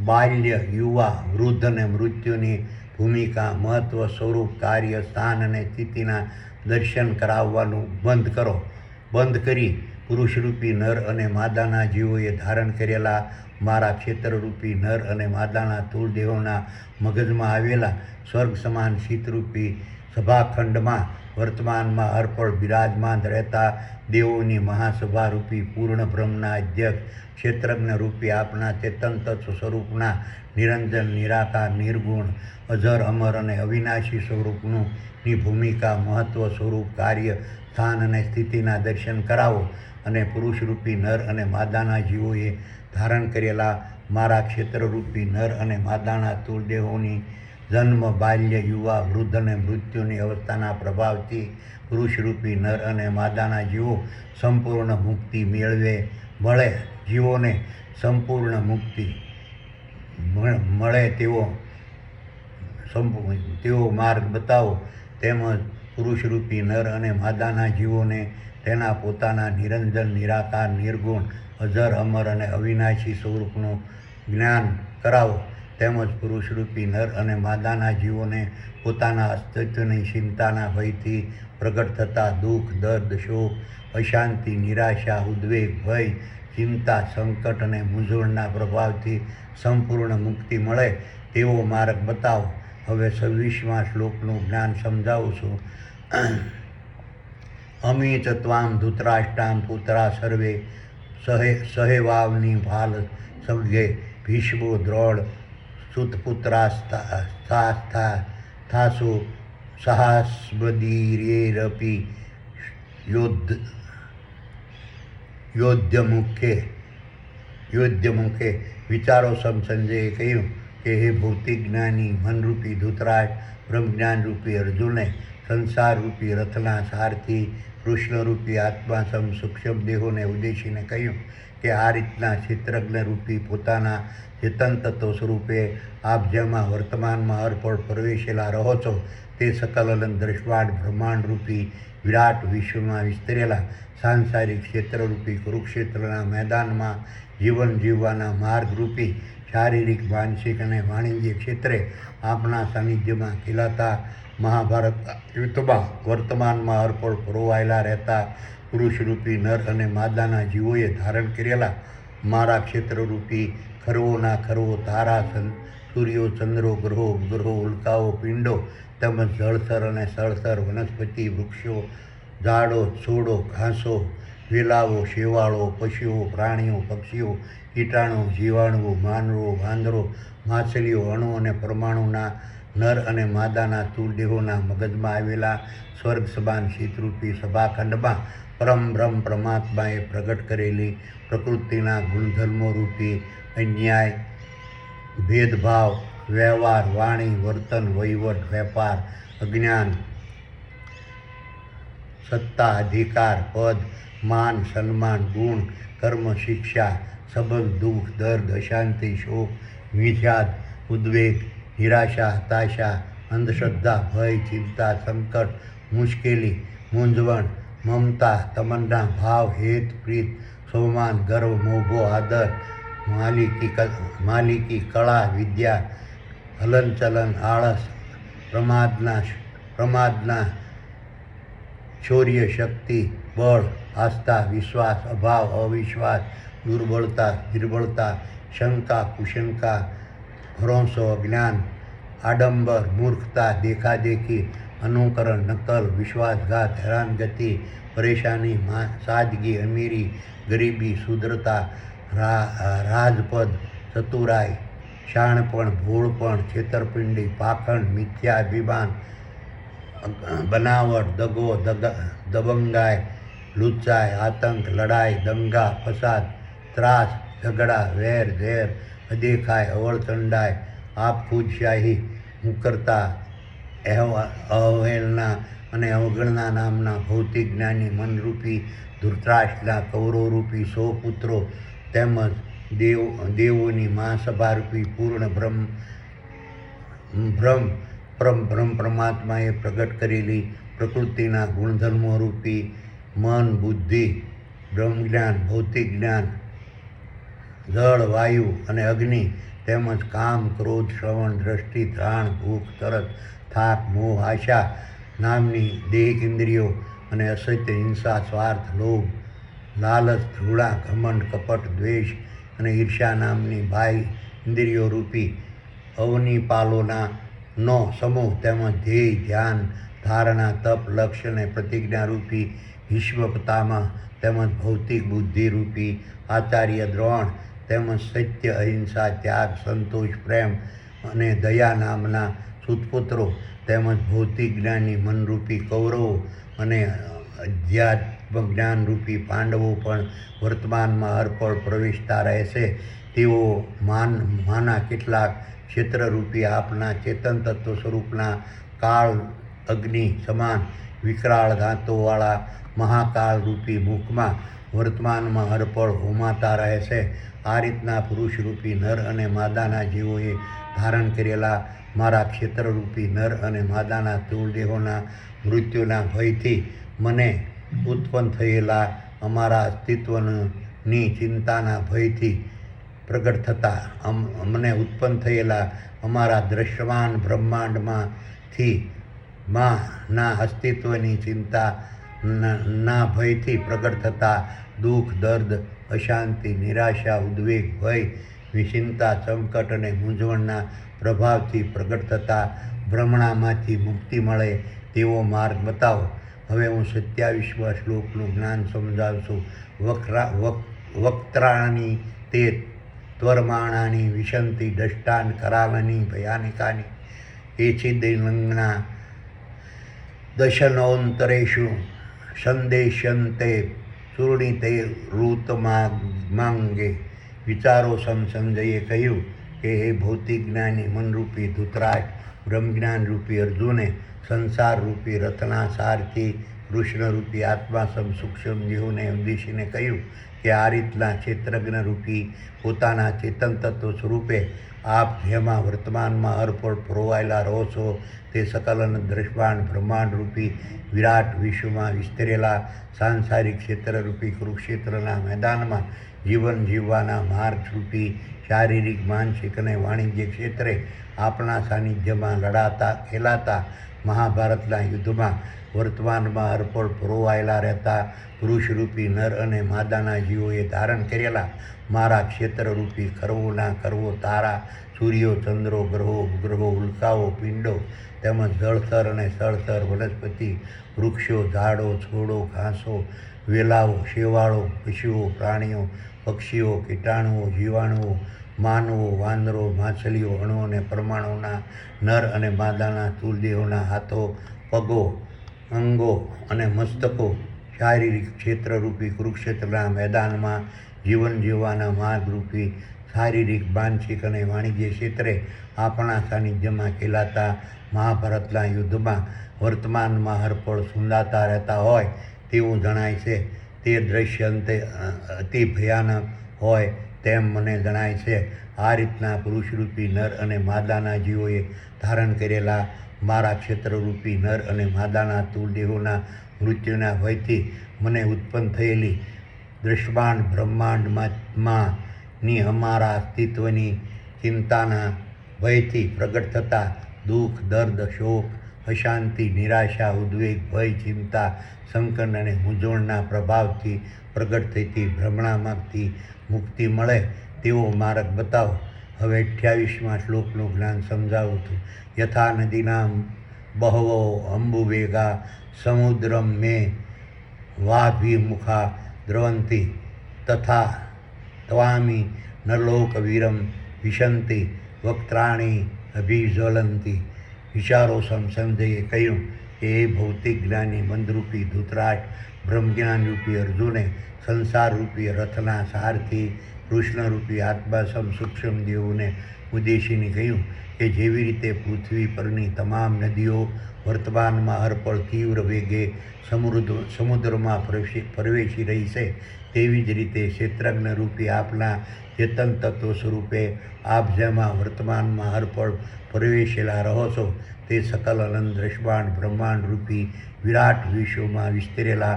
બાલ્ય, યુવા, વૃદ્ધ અને મૃત્યુની ભૂમિકા, મહત્વ, સ્વરૂપ, કાર્ય, સ્થાન અને સ્થિતિના દર્શન કરાવવાનું બંધ કરી પુરુષરૂપી નર અને માદાના જીવોએ ધારણ કરેલા મારા ક્ષેત્રરૂપી નર અને માદાના સ્થૂળ દેહોના મગજમાં આવેલા સ્વર્ગ સમાન શીતરૂપી સભાખંડમાં વર્તમાનમાં હરપળ બિરાજમાન રહેતા દેવોની મહાસભા રૂપી પૂર્ણ બ્રહ્મના અધ્યક્ષ ક્ષેત્રજ્ઞ રૂપી આપના ચેતન તત્વ સ્વરૂપના નિરંજન નિરાકાર નિર્ગુણ અજર અમર અને અવિનાશી સ્વરૂપનું ની ભૂમિકા મહત્વ સ્વરૂપ કાર્ય સ્થાન અને સ્થિતિના દર્શન કરાવો અને પુરુષરૂપી નર અને માદાના જીવોએ ધારણ કરેલા મારા ક્ષેત્રરૂપી નર અને માદાના તુલદેહોની જન્મ બાલ્ય યુવા વૃદ્ધ અને મૃત્યુની અવસ્થાના પ્રભાવથી પુરુષરૂપી નર અને માદાના જીવો સંપૂર્ણ મુક્તિ મળે જીવોને સંપૂર્ણ મુક્તિ મળે તેવો માર્ગ બતાવો તેમજ પુરુષરૂપી નર અને માદાના જીવોને તેના પોતાના નિરંજન નિરાકાર નિર્ગુણ અજર અમર અને અવિનાશી સ્વરૂપનું જ્ઞાન કરાવો તેમજ પુરુષરૂપી નર અને માદાના જીવોને પોતાના અસ્તિત્વની ચિંતાના ભયથી પ્રગટ થતા દુઃખ દર્દ શોક અશાંતિ નિરાશા ઉદ્વેગ ભય ચિંતા સંકટ અને મૂંઝવણના પ્રભાવથી સંપૂર્ણ મુક્તિ મળે તેવો માર્ગ બતાવો. હવે 26મા શ્લોકનું જ્ઞાન સમજાવું છું. અમી ચ ત્વામ ધૃતરાષ્ટ્રામ પુત્રા સર્વે સહેવાવની ભાલ સવ્યે ભીષ્મો દ્રોણ સુતપુત્રાસ્તાસો સહાસ્મદીરેરપી યોદ્ધમુખે વિચારો સંજયે કહ્યું કે હે ભૌતિક જ્ઞાની મનરૂપી ધૃતરાષ્ટ્ર બ્રહ્મજ્ઞાનરૂપી અર્જુને સંસારરૂપી રથના સારથી કૃષ્ણરૂપી આત્મા સૂક્ષ્મ દેહોને ઉદ્દેશીને કહ્યું કે આ રીતના ક્ષેત્રજ્ઞરૂપી પોતાના ચેતન તત્વ સ્વરૂપે આપ જેમાં વર્તમાનમાં અર્પણ પ્રવેશેલા રહો છો તે સકલ અલંક દ્રષ્ટાંત બ્રહ્માંડરૂપી વિરાટ વિશ્વમાં વિસ્તરેલા સાંસારિક ક્ષેત્રરૂપી કુરુક્ષેત્રના મેદાનમાં જીવન જીવવાના માર્ગરૂપી શારીરિક માનસિક અને વાણિજ્ય ક્ષેત્રે આપના સાનિધ્યમાં ખીલાતા મહાભારત યુદ્ધમાં વર્તમાનમાં અર્પણ પરોવાયેલા રહેતા પુરુષરૂપી નર અને માદાના જીવોએ ધારણ કરેલા મારા ક્ષેત્રરૂપી ખરવોના ખરવો તારા સૂર્યો ચંદ્રો ગ્રહો ઉલ્કાઓ પિંડો તેમજ જળસર અને સળસર વનસ્પતિ વૃક્ષો ઝાડો છોડો ઘાસો વેલાઓ શેવાળો પશુઓ પ્રાણીઓ પક્ષીઓ કીટાણુ જીવાણુઓ માનવો વાંદરો માછલીઓ અણુ અને પરમાણુના નર અને માદાના તુલદેહોના મગજમાં આવેલા સ્વર્ગ સમાન શીતરૂપી સભાખંડમાં પરમ બ્રહ્મ પરમાત્માએ પ્રગટ કરેલી પ્રકૃતિના ગુણધર્મો રૂપી અન્યાય ભેદભાવ વ્યવહાર વાણી વર્તન વહીવટ વેપાર અજ્ઞાન સત્તા અધિકાર પદ માન સન્માન ગુણ કર્મ શિક્ષા સંબંધ દુઃખ દર્દ અશાંતિ શોક વિષાદ ઉદ્વેગ નિરાશા હતાશા અંધશ્રદ્ધા ભય ચિંતા સંકટ મુશ્કેલી મૂંઝવણ મમતા તમન્ના ભાવ હેત પ્રીત સ્વમાન ગર્વ મોભો આદર માલિકી કળા વિદ્યા હલનચલન આળસ પ્રમાદના શૌર્ય શક્તિ બળ આસ્થા વિશ્વાસ અભાવ અવિશ્વાસ દુર્બળતા શંકા કુશંકા ભરોસો અજ્ઞાન આડંબર મૂર્ખતા દેખાદેખી અનુકરણ નકલ વિશ્વાસઘાત હેરાનગતિ પરેશાની સાદગી અમીરી ગરીબી શુદ્રતા રાજપદ ચતુરાઈ શાણપણ ભોળપણ છેતરપિંડી પાખંડ મિથ્યાભિમાન બનાવટ દગો દબંગાઈ લુચ્ચાઈ આતંક લડાઈ દંગા ફસાદ ત્રાસ ઝઘડા વેર ઝેર અદેખાઈ અવળચંડાઈ આપખુદશાહી મુકરતા અવહેલના અને અવગણના નામના ભૌતિક જ્ઞાની મનરૂપી ધૃતરાષ્ટ્રના કૌરવરૂપી 100 પુત્રો તેમજ દેવોની મહાસભારૂપી પૂર્ણ બ્રહ્મ પરમાત્માએ પ્રગટ કરેલી પ્રકૃતિના ગુણધર્મો રૂપી મન બુદ્ધિ બ્રહ્મજ્ઞાન ભૌતિક જ્ઞાન જળ વાયુ અને અગ્નિ તેમજ કામ ક્રોધ શ્રવણ દ્રષ્ટિ ધ્રાણ ભૂખ તરસ થાક મોહ આશા નામની દેહ ઇન્દ્રિયો અને અસત્ય હિંસા સ્વાર્થ લોભ લાલચ ધૃણા ઘમંડ કપટ દ્વેષ અને ઈર્ષ્યા નામની બાહ્ય ઇન્દ્રિયો રૂપી અવનિપાલોના નો સમૂહ તેમજ ધ્યેય ધ્યાન ધારણા, તપ, લક્ષ્ય અને પ્રતિજ્ઞારૂપી વિશ્વ પિતામહ તેમજ ભૌતિક બુદ્ધિરૂપી આચાર્ય દ્રોણ તેમજ સત્ય, અહિંસા, ત્યાગ, સંતોષ, પ્રેમ અને દયા નામના સુતપુત્રો તેમજ ભૌતિક જ્ઞાની મનરૂપી કૌરવો અને અધ્યાત્મ જ્ઞાનરૂપી પાંડવો પણ વર્તમાનમાં હરપળ પ્રવેશતા રહેશે. તેઓ માના કેટલાક ક્ષેત્રરૂપી આપના ચેતન તત્વ સ્વરૂપના કાળ અગ્નિ સમાન વિકરાળ દાંતોવાળા મહાકાળરૂપી મુખમાં વર્તમાનમાં હરપળ હોમાતા રહેશે. આ રીતના પુરુષરૂપી નર અને માદાના જીવોએ ધારણ કરેલા મારા ક્ષેત્રરૂપી નર અને માદાના સ્થૂળ દેહોના મૃત્યુના ભયથી મને ઉત્પન્ન થયેલા અમારા અસ્તિત્વની ચિંતાના ભયથી પ્રગટ થતા મને ઉત્પન્ન થયેલા અમારા દ્રશ્યમાન બ્રહ્માંડમાંથી ના અસ્તિત્વની ચિંતા ના ભયથી પ્રગટ થતા દુઃખ, દર્દ, અશાંતિ, નિરાશા, ઉદ્વેગ, ભય, વિચિંતા, સંકટ અને મૂંઝવણના પ્રભાવથી પ્રગટ થતા ભ્રમણામાંથી મુક્તિ મળે તેવો માર્ગ બતાવો. હવે હું 27મા શ્લોકનું જ્ઞાન સમજાવું છું. વક્ત્રાણી તે ત્વરમાણાની વિશંતિ દષ્ટાન કરાલની ભયાનિકાની એચિદલિંગના દશનોંતરેષુ સંદેશ્યન્તે ચૂર્ણિતે ઋતમાંગે. વિચારો સંજયે કહ્યું કે હે ભૌતિક જ્ઞાની મનરૂપી ધૃતરાષ્ટ્ર, બ્રહ્મજ્ઞાનરૂપી અર્જુને સંસારરૂપી રથના સારથી કૃષ્ણરૂપી આત્મા સૂક્ષ્મ જીવોને ઉદ્દેશીને કહ્યું કે આ રીતના ક્ષેત્રજ્ઞરૂપી પોતાના ચેતન તત્વ સ્વરૂપે આપ જેમાં વર્તમાનમાં હરપળ પરોવાયેલા રહો છો તે સકલ અને દ્રષ્ટાંત બ્રહ્માંડરૂપી વિરાટ વિશ્વમાં વિસ્તરેલા સાંસારિક ક્ષેત્રરૂપી કુરુક્ષેત્રના મેદાનમાં જીવન જીવવાના માર્ગરૂપી શારીરિક, માનસિક અને વાણિજ્ય ક્ષેત્રે આપણા સાનિધ્યમાં ખેલાતા મહાભારતના યુદ્ધમાં વર્તમાનમાં હરપળ પરોવાયેલા રહેતા પુરુષરૂપી નર અને માદાના જીવોએ ધારણ કરેલા મારા ક્ષેત્રરૂપી કરવો ના કરવો, તારા, સૂર્યો, ચંદ્રો, ગ્રહો, ઉપગ્રહો, ઉલ્કાઓ, પિંડો તેમજ જળચર અને સ્થળચર, વનસ્પતિ, વૃક્ષો, ઝાડો, છોડો, ઘાસો, વેલાઓ, શેવાળો, પશુઓ, પ્રાણીઓ, પક્ષીઓ, કીટાણુઓ, જીવાણુઓ, માનવો, વાંદરો, માછલીઓ, અણુ અને પરમાણુના નર અને માદાના સ્થૂળ દેહોના હાથો, પગો, અંગો અને મસ્તકો શારીરિક ક્ષેત્રરૂપી કુરુક્ષેત્રના મેદાનમાં જીવન જીવવાના માર્ગરૂપી શારીરિક, માનસિક અને વાણિજ્ય ક્ષેત્રે આપણા સાનિધ્યમાં ખેલાતા મહાભારતના યુદ્ધમાં વર્તમાનમાં હરપળ સુંદાતા રહેતા હોય તેવું જણાય છે. તે દ્રશ્ય અંતે અતિ ભયાનક હોય તેમ મને જણાય છે. આ રીતના પુરુષરૂપી નર અને માદાના જીવોએ ધારણ કરેલા મારા ક્ષેત્રરૂપી નર અને માદાના સ્થૂળ દેહોના મૃત્યુના ભયથી મને ઉત્પન્ન થયેલી દ્રષ્ટાંત બ્રહ્માંડમાંની અમારા અસ્તિત્વની ચિંતાના ભયથી પ્રગટ થતા દુઃખ, દર્દ, શોક, અશાંતિ, નિરાશા, ઉદ્વેગ, ભય, ચિંતા, સંકટ અને મૂંઝવણના પ્રભાવથી પ્રગટ થતી ભ્રમણામાંથી મુક્તિ મળે તેવો માર્ગ બતાવો. હવે 28મા શ્લોકનું જ્ઞાન સમજાવું છું. યથા નદીના બહવો અંબુવેગા સમુદ્રમ મે વાભિમુખા દ્રવંતિ તથા ત્વામિ નરલોકવીરમ વિશંતિ વક્ત્રાણી અભિજ્વલંતી. વિચારો સંજયે કહ્યું કે એ ભૌતિક જ્ઞાની મંદરૂપી ધૃતરાષ્ટ્ર, બ્રહ્મજ્ઞાનરૂપી અર્જુને સંસારરૂપી રથના સારથી કૃષ્ણરૂપી આત્મા સૂક્ષ્મ દેવોને ઉદ્દેશીને કહ્યું કે જેવી રીતે પૃથ્વી પરની તમામ નદીઓ વર્તમાનમાં હરપળ તીવ્ર વેગે સમુદ્રમાં પ્રવેશી રહી છે તેવી જ રીતે ક્ષેત્રજ્ઞરૂપી આપના ચેતન તત્વ સ્વરૂપે આપ જેમાં વર્તમાનમાં હરપળ પ્રવેશેલા રહો છો તે સકલ અનંત દ્રષ્ટાંત બ્રહ્માંડરૂપી વિરાટ વિશ્વમાં વિસ્તરેલા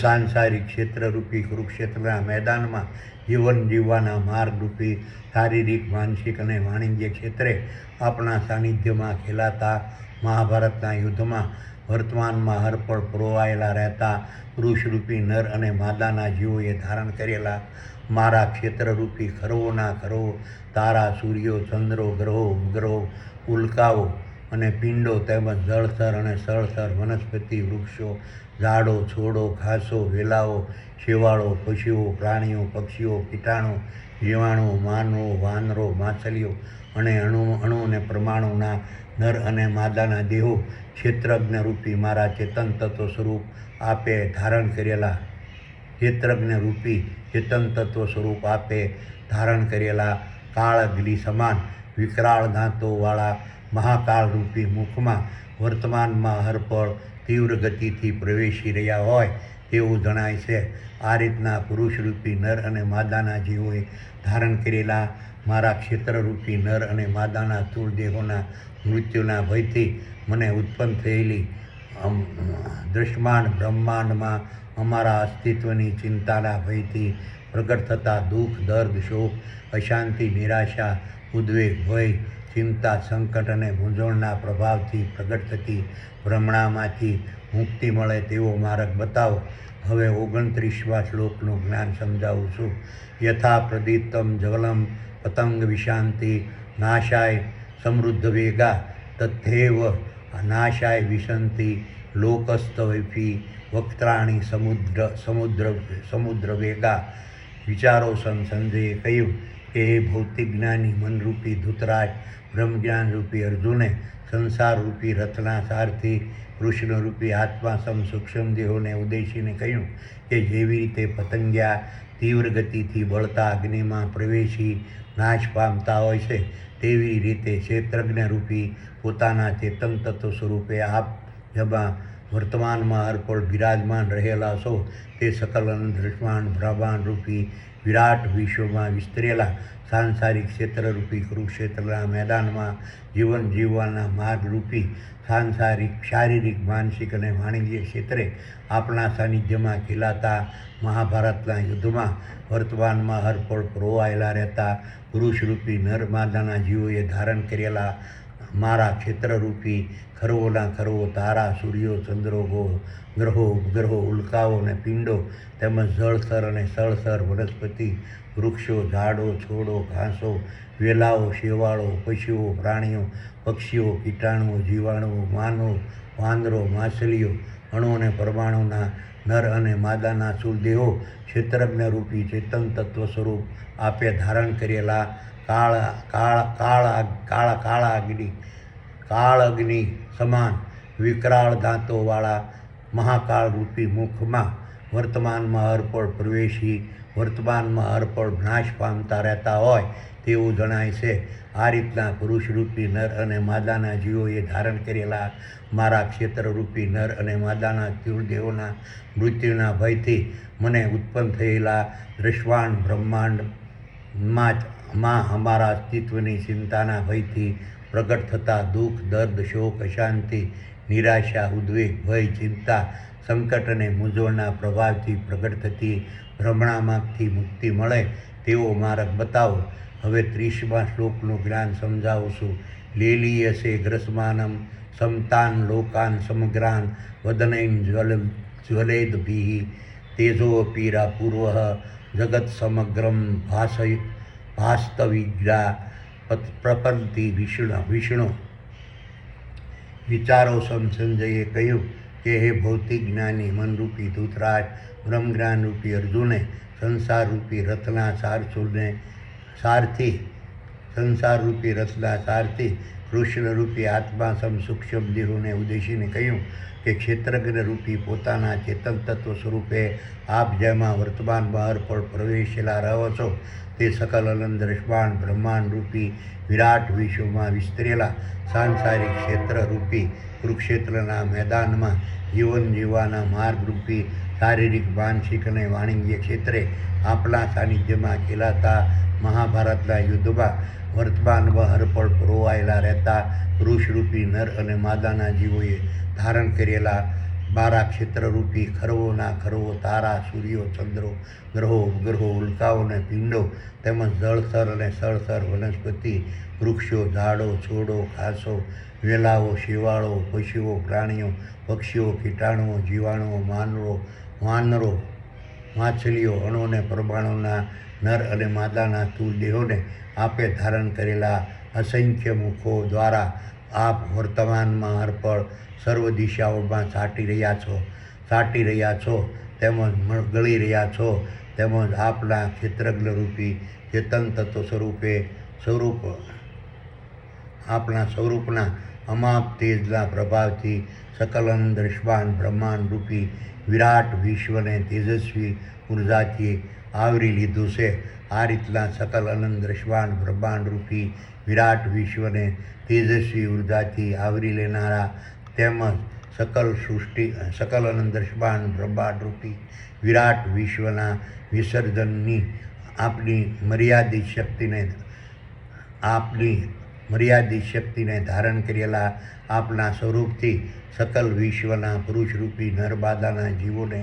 સાંસારિક ક્ષેત્રરૂપી કુરુક્ષેત્રના મેદાનમાં જીવન જીવવાના માર્ગરૂપી શારીરિક, માનસિક અને વાણિજ્ય ક્ષેત્રે આપણા સાનિધ્યમાં ખેલાતા મહાભારતના યુદ્ધમાં વર્તમાનમાં હરપળ પરોવાયેલા રહેતા પુરુષરૂપી નર અને માદાના જીવોએ ધારણ કરેલા મારા ક્ષેત્રરૂપી ખરવો ના ખરવો, તારા, સૂર્યો, ચંદ્રો, ગ્રહો, ઉપગ્રહો, ઉલ્કાઓ અને પિંડો તેમજ જળચર અને સ્થળચર વનસ્પતિ વૃક્ષો ઝાડો છોડો ઘાસો વેલાઓ શેવાળો પશુઓ પ્રાણીઓ પક્ષીઓ કીટાણુ જીવાણુઓ માનવો વાનરો માછલીઓ અને અણુ અને પરમાણુના નર અને માદાના દેહો ક્ષેત્રજ્ઞ રૂપી મારા ચેતન તત્વ સ્વરૂપ આપે ધારણ કરેલા ક્ષેત્રજ્ઞ રૂપી ચેતન તત્વ સ્વરૂપ આપે ધારણ કરેલા કાળઅગ્નિ સમાન વિકરાળ દાંતોવાળા મહાકાળ રૂપી મુખમાં વર્તમાનમાં હરપળ તીવ્ર ગતિથી પ્રવેશી રહ્યા હોય તેવું જણાય છે. આ રીતના પુરુષરૂપી નર અને માદાના જીવોએ ધારણ કરેલા મારા ક્ષેત્રરૂપી નર અને માદાના સ્થૂળ દેહોના મૃત્યુના ભયથી મને ઉત્પન્ન થયેલી દૃશ્યમાન બ્રહ્માંડમાં અમારા અસ્તિત્વની ચિંતાના ભયથી પ્રગટ થતા દુઃખ દર્દ શોક અશાંતિ નિરાશા ઉદ્વેગ ભય ચિંતા સંકટ અને મૂંઝવણના પ્રભાવથી પ્રગટ થતી ભ્રમણામાંથી મુક્તિ મળે તેવો માર્ગ બતાવો. હવે 29મા શ્લોકનું જ્ઞાન સમજાવું છું. યથા પ્રદીપ્તમ જવલમ પતંગ વિશાંતિ નાશાય સમૃદ્ધ વેગા તથૈવ નાશાય વિશંતિ લોકસ્તવૈફી વક્ત્રાણી સમુદ્ર વેગા. વિચારો સંજયે કહ્યું કે હે ભૌતિક જ્ઞાની મનરૂપી ધૃતરાજ બ્રહ્મજ્ઞાન રૂપી અર્જુને સંસાર રૂપી રથના સારથી કૃષ્ણરૂપી આત્મા સૂક્ષ્મ દેહોને ઉદ્દેશીને કહ્યું કે જેવી રીતે પતંગિયા તીવ્ર ગતિથી બળતા અગ્નિમાં પ્રવેશી નાશ પામતા હોય છે તેવી રીતે ક્ષેત્રજ્ઞ રૂપી પોતાના ચેતન તત્વ સ્વરૂપે આપ જેમાં વર્તમાનમાં અર્પણ બિરાજમાન રહેલા છો તે સકલ દૃશ્યમાન બ્રહ્માંડ રૂપી વિરાટ વિશ્વમાં વિસ્તરેલા સાંસારિક ક્ષેત્રરૂપી કુરુક્ષેત્રના મેદાનમાં જીવન જીવવાના માર્ગરૂપી સાંસારિક શારીરિક માનસિક અને વાણિજ્ય ક્ષેત્રે આપણા સાનિધ્યમાં ખીલાતા મહાભારતના યુદ્ધમાં વર્તમાનમાં હરપળ પરોવાયેલા રહેતા પુરુષરૂપી નર માદાના જીવોએ ધારણ કરેલા મારા ક્ષેત્રરૂપી ખરવોના ખરવો તારા સૂર્યો ચંદ્રો ગ્રહો ઉપગ્રહો ઉલ્કાઓ અને પિંડો તેમજ જળચર અને સ્થળચર વનસ્પતિ વૃક્ષો ઝાડો છોડો ઘાસો વેલાઓ શેવાળો પશુઓ પ્રાણીઓ પક્ષીઓ કીટાણુઓ જીવાણુઓ માનવો વાંદરો માછલીઓ અણુ અને પરમાણુના નર અને માદાના સ્થૂળદેહો ક્ષેત્રજ્ઞ રૂપી ચેતન તત્વ સ્વરૂપ આપે ધારણ કરેલા કાળ અગ્નિ સમાન વિકરાળ દાંતોવાળા મહાકાળ રૂપી મુખમાં વર્તમાનમાં અર્પણ પ્રવેશી વર્તમાનમાં અર્પણ નાશ પામતા રહેતા હોય તેવું જણાય છે. આ રીતના પુરુષરૂપી નર અને માદાના જીવોએ ધારણ કરેલા મારા ક્ષેત્રરૂપી નર અને માદાના સ્થૂળ દેહોના મૃત્યુના ભયથી મને ઉત્પન્ન થયેલા દૃશ્યમાન બ્રહ્માંડમાં અમારા અસ્તિત્વની ચિંતાના ભયથી પ્રગટ થતા દુઃખ દર્દ શોક અશાંતિ નિરાશા ઉદ્વેગ ભય ચિંતા સંકટ અને મૂંઝવણના પ્રભાવથી પ્રગટ થતી ભ્રમણામાંથી મુક્તિ મળે તેવો માર્ગ બતાવો. હવે 30મા શ્લોકનું જ્ઞાન સમજાવું છું. લેલીયસે ગ્રસમાનમ સમતાન લોકાન સમગ્રાન વદનૈન જ્વલેદભિઃ તેજોપીરા પૂર્વઃ જગત સમગ્રમ ભાસ્તવિજ્ઞા પ્રપંતિ વિષ્ણુ. વિચારો સંજયે કહ્યું કે હે ભૌતિક જ્ઞાની મનરૂપી ધૃતરાજ બ્રહ્મજ્ઞાન રૂપી અર્જુને સંસારરૂપી રથના સારથી કૃષ્ણરૂપી આત્મા સૂક્ષ્મ દેહોને ઉદ્દેશીને કહ્યું કે ક્ષેત્રજ્ઞ રૂપી પોતાના ચેતન તત્વ સ્વરૂપે આપ જેમાં વર્તમાનમાં અર્પણ પ્રવેશેલા રહો છો તે સકલ અનંત દૃશ્યમાન બ્રહ્માંડ રૂપી વિરાટ વિશ્વમાં વિસ્તરેલા સાંસારિક ક્ષેત્ર રૂપી કુરુક્ષેત્રના મેદાનમાં જીવન જીવવાના માર્ગરૂપી શારીરિક માનસિક અને વાણિજ્ય ક્ષેત્રે આપણા સાનિધ્યમાં ખીલાતા મહાભારતના યુદ્ધમાં વર્તમાનમાં હરપળ પરોવાયેલા રહેતા પુરુષરૂપી નર અને માદાના જીવોએ ધારણ કરેલા મારા ક્ષેત્રરૂપી ખરવોના ખરવો તારા સૂર્યો ચંદ્રો ગ્રહો ઉપગ્રહો ઉલ્કાઓ અને પિંડો તેમજ જળચર અને સ્થળચર વનસ્પતિ વૃક્ષો ઝાડો છોડો ઘાસો વેલાઓ શેવાળો પશુઓ પ્રાણીઓ પક્ષીઓ કીટાણુઓ જીવાણુઓ વાનરો માછલીઓ અણુ અને પરમાણુના નર અને માદાના સ્થૂળ દેહોને આપે ધારણ કરેલા અસંખ્ય મુખો દ્વારા આપ વર્તમાનમાં અર્પણ સર્વ દિશાઓમાં છાંટી રહ્યા છો તેમજ ગળી રહ્યા છો, તેમજ આપના ક્ષેત્રજ્ઞ રૂપી ચેતન તત્વ આપણા સ્વરૂપના અમાપ તેજના પ્રભાવથી સકલ દ્રશ્યમાન બ્રહ્માંડ રૂપી વિરાટ વિશ્વને તેજસ્વી ઉર્જાથી આવરી લીધું છે. આ રીતના સકલ અનંત દ્રશ્યમાન બ્રહ્માંડ રૂપી વિરાટ વિશ્વને તેજસ્વી ઉર્જાથી આવરી લેનારા તેમજ સકલ અનંત દ્રશ્યમાન બ્રહ્માંડ રૂપી વિરાટ વિશ્વના વિસર્જનની આપની મર્યાદિત શક્તિને ધારણ કરેલા આપના સ્વરૂપથી સકલ વિશ્વના પુરુષરૂપી નરમાદાના જીવોને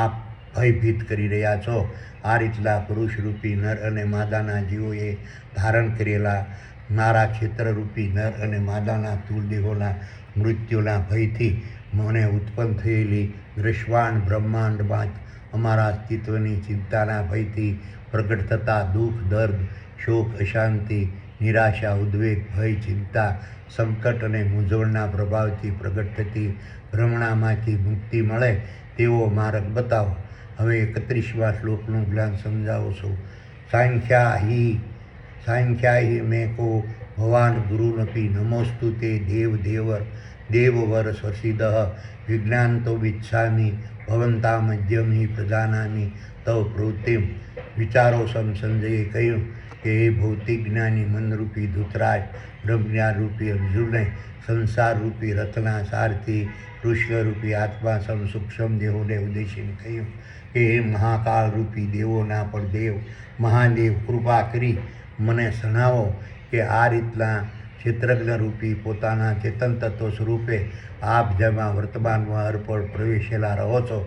આપ ભયભીત કરી રહ્યા છો. આ રીતના પુરુષરૂપી નર અને માદાના જીવોએ ધારણ કરેલા મારા ક્ષેત્રરૂપી નર અને માદાના તુલદેહોના મૃત્યુના ભયથી મને ઉત્પન્ન થયેલી દ્રશ્યમાન બ્રહ્માંડમાં અમારા અસ્તિત્વની ચિંતાના ભયથી પ્રગટ થતા દુઃખ, દર્દ, શોક, અશાંતિ, નિરાશા, ઉદ્વેગ, ભય, ચિંતા, સંકટ અને મૂંઝવણના પ્રભાવથી પ્રગટ થતી ભ્રમણામાંથી મુક્તિ મળે તેવો માર્ગ બતાવો. હવે 31મા શ્લોકનું જ્ઞાન સમજાવો છો. સાંખ્યાહી મેં કો ભવાન ગુરુનપી નમોસ્તુ તે દેવવર સ્વસિદઃ વિજ્ઞાનતો વિચ્છામિ ભવંતા મધ્યમિ પ્રજાનામિ તવ પ્રવૃત્તિમ. વિચારો સંજયે કહ્યું કે એ ભૌતિક જ્ઞાની મનરૂપી ધૃતરાજ બ્રહ્મજ્ઞાન રૂપી અર્જુને સંસાર રૂપી રથના સારથી કૃષ્ણરૂપી આત્મા સૂક્ષ્મ દેહોને ઉદ્દેશીને કહ્યું કે હે મહાકાળ રૂપી દેવોના પણ દેવ મહાદેવ, કૃપા કરી મને જણાવો કે આ રીતના ક્ષેત્રજ્ઞ રૂપી પોતાના ચેતન તત્વ સ્વરૂપે આપ જેમાં વર્તમાનમાં અર્પણ પ્રવેશેલા રહો છો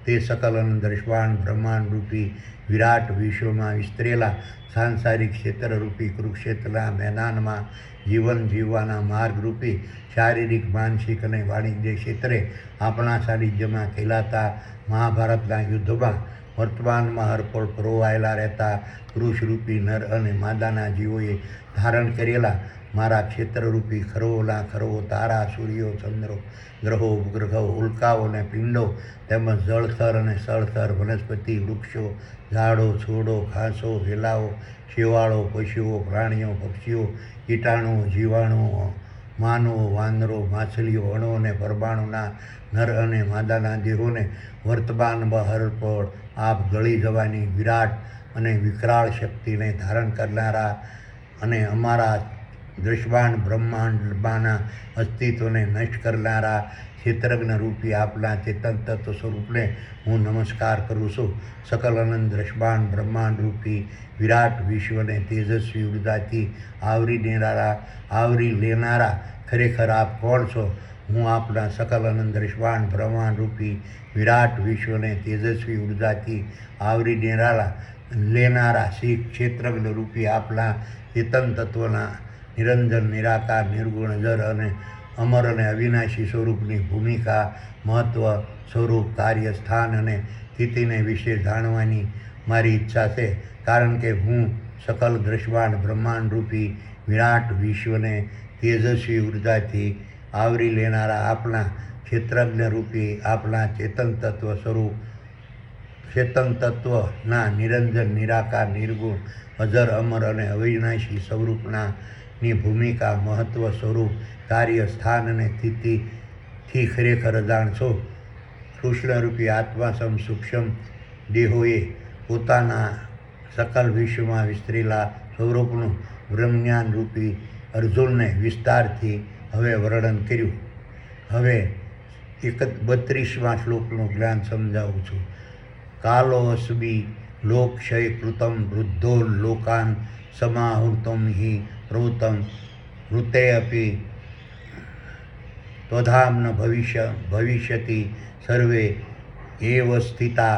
તે સકલ દ્રશ્યમાન બ્રહ્માંડ રૂપી વિરાટ વિશ્વમાં વિસ્તરેલા સાંસારિક ક્ષેત્રરૂપી કુરુક્ષેત્રના મેદાનમાં જીવન જીવવાના માર્ગરૂપી શારીરિક, માનસિક અને વાણિજ્ય ક્ષેત્રે આપણા સાનિધ્યમાં ખેલાતા મહાભારતના યુદ્ધમાં વર્તમાનમાં અર્પણ પરોવાયેલા રહેતા પુરુષરૂપી નર અને માદાના જીવોએ ધારણ કરેલા મારા ક્ષેત્રરૂપી ખરવોના ખરવો તારા, સૂર્યો, ચંદ્રો, ગ્રહો, ઉપગ્રહો, ઉલ્કાઓ અને પિંડો તેમજ જળથર અને સ્થળથર, વનસ્પતિ, વૃક્ષો, ઝાડો, છોડો, ઘાસો, વેલાઓ, શેવાળો, પશુઓ, પ્રાણીઓ, પક્ષીઓ, કીટાણુઓ, જીવાણુઓ, માનવો, વાંદરો, માછલીઓ, અણુ અને પરમાણુના નર અને માદાના દેહોને વર્તમાનમાં અર્પણ આપ ગળી જવાની વિરાટ અને વિકરાળ શક્તિને ધારણ કરનારા અને અમારા દ્રશ્યમાન બ્રહ્માંડમાંના અસ્તિત્વને નષ્ટ કરનારા ક્ષેત્રજ્ઞ રૂપી આપના ચેતન તત્વ સ્વરૂપને હું નમસ્કાર કરું છું. સકલ અનંત દ્રશ્યમાન બ્રહ્માંડ રૂપી વિરાટ વિશ્વને તેજસ્વી ઉર્જાથી આવરી લેનારા ખરેખર આપ કોણ છો? હું આપના સકલ અનંત દ્રશ્યમાન બ્રહ્માંડ રૂપી વિરાટ વિશ્વને તેજસ્વી ઉર્જાથી આવરી લેનારા શ્રી ક્ષેત્રજ્ઞ રૂપી આપના ચેતન તત્વના નિરંજન, નિરાકાર, નિર્ગુણ, અજર અને અમર અને અવિનાશી સ્વરૂપની ભૂમિકા, મહત્વ, સ્વરૂપ, કાર્ય, સ્થાન અને સ્થિતિને વિશે જાણવાની મારી ઈચ્છા છે. કારણ કે હું સકલ દ્રશ્યમાન બ્રહ્માંડ રૂપી વિરાટ વિશ્વને તેજસ્વી ઉર્જાથી આવરી લેનારા આપના ક્ષેત્રજ્ઞ રૂપી આપના ચેતન તત્વના નિરંજન, નિરાકાર, નિર્ગુણ, અજર, અમર અને અવિનાશી સ્વરૂપની ભૂમિકા, મહત્વ, સ્વરૂપ, કાર્ય, સ્થાન અને સ્થિતિથી ખરેખર અજાણ છો. કૃષ્ણરૂપી આત્મા સૂક્ષ્મ દેહોએ પોતાના સકલ વિશ્વમાં વિસ્તરેલા સ્વરૂપનું બ્રહ્મજ્ઞાન રૂપી અર્જુનને વિસ્તારથી હવે વર્ણન કર્યું. હવે 32મા શ્લોકનું જ્ઞાન સમજાવું છું. કાલો અસ્મિ લોકક્ષય કૃતમ વૃદ્ધો લોકાન સમાહૃતમ હિ પ્રવૃત્તમ ઋતે અપી ત્વધામ્ન ભવિષ્યતિ સર્વે એવ સ્થિતા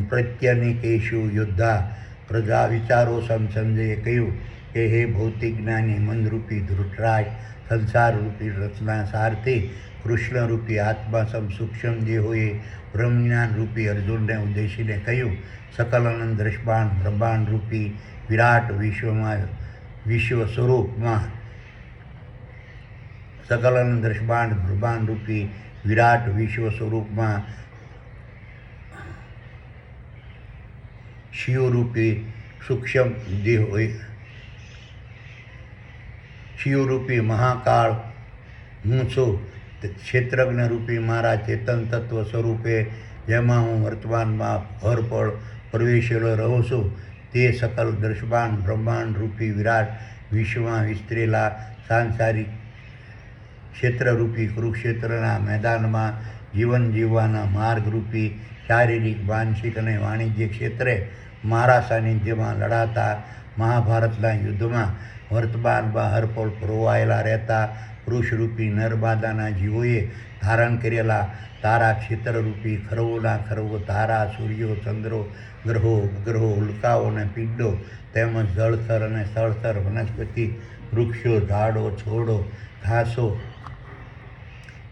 પ્રત્યનિકેષુ યોદ્ધા. પ્રજા વિચારો સંજયે કહ્યું કે હે ભૌતિક જ્ઞાની મનરૂપી ધૃતરાજ, સંસારરૂપી રથના સારથી કૃષ્ણરૂપી આત્મા સૂક્ષ્મ દેહોએ બ્રહ્મજ્ઞાન રૂપી અર્જુનને ઉદ્દેશીને કહ્યું, સકલ અનંત દ્રશ્યમાન બ્રહ્માંડ રૂપી વિરાટ વિશ્વ સ્વરૂપમાં સકલ દ્રષ્ટાંત બ્રહ્માંડ રૂપી વિરાટ વિશ્વ સ્વરૂપમાં શિવરૂપી સૂક્ષ્મ દેહ હોય, શિવરૂપી મહાકાળ હું છું, ક્ષેત્રજ્ઞ રૂપી મારા ચેતન તત્વ સ્વરૂપે જેમાં હું વર્તમાનમાં હરપળ પ્રવેશેલો રહું છું, તે સકલ દ્રષ્ટાંત બ્રહ્માંડ રૂપી વિરાટ વિશ્વમાં વિસ્તરેલા સાંસારિક ક્ષેત્રરૂપી કુરુક્ષેત્રના મેદાનમાં જીવન જીવવાના માર્ગરૂપી શારીરિક માનસિક અને વાણિજ્ય ક્ષેત્રે મારા સાનિધ્યમાં લડાતા મહાભારતના યુદ્ધમાં વર્તમાનમાં હરપળ પરોવાયેલા રહેતા પુરુષરૂપી નરમાદાના જીવોએ ધારણ કરેલા તારા ક્ષેત્રરૂપી ખરવોના ખરવો તારા સૂર્યો ચંદ્રો ગ્રહો ઉપગ્રહો ઉલ્કાઓ અને પિંડો તેમજ જળથર અને સ્થળથર વનસ્પતિ વૃક્ષો ઝાડો છોડો ઘાસો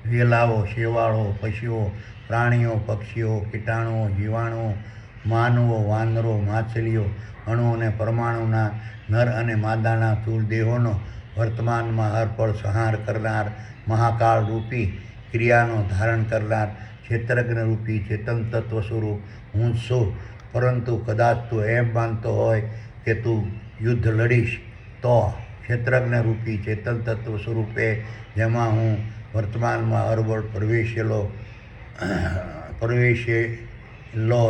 વેલાઓ શેવાળો પશુઓ પ્રાણીઓ પક્ષીઓ કીટાણુઓ જીવાણુઓ માનવો વાનરો માછલીઓ અણુ અને પરમાણુના નર અને માદાના સ્થૂળ દેહોનો વર્તમાનમાં હરપળ સંહાર કરનાર મહાકાળ રૂપી ક્રિયાનો ધારણ કરનાર ક્ષેત્રજ્ઞ રૂપી ચેતન તત્વ સ્વરૂપ હું છું. પરંતુ કદાચ તું એમ માનતો હોય કે તું યુદ્ધ લડીશ તો ક્ષેત્રજ્ઞ રૂપી ચેતન તત્વ સ્વરૂપે જેમાં હું વર્તમાનમાં હરબળ પ્રવેશેલો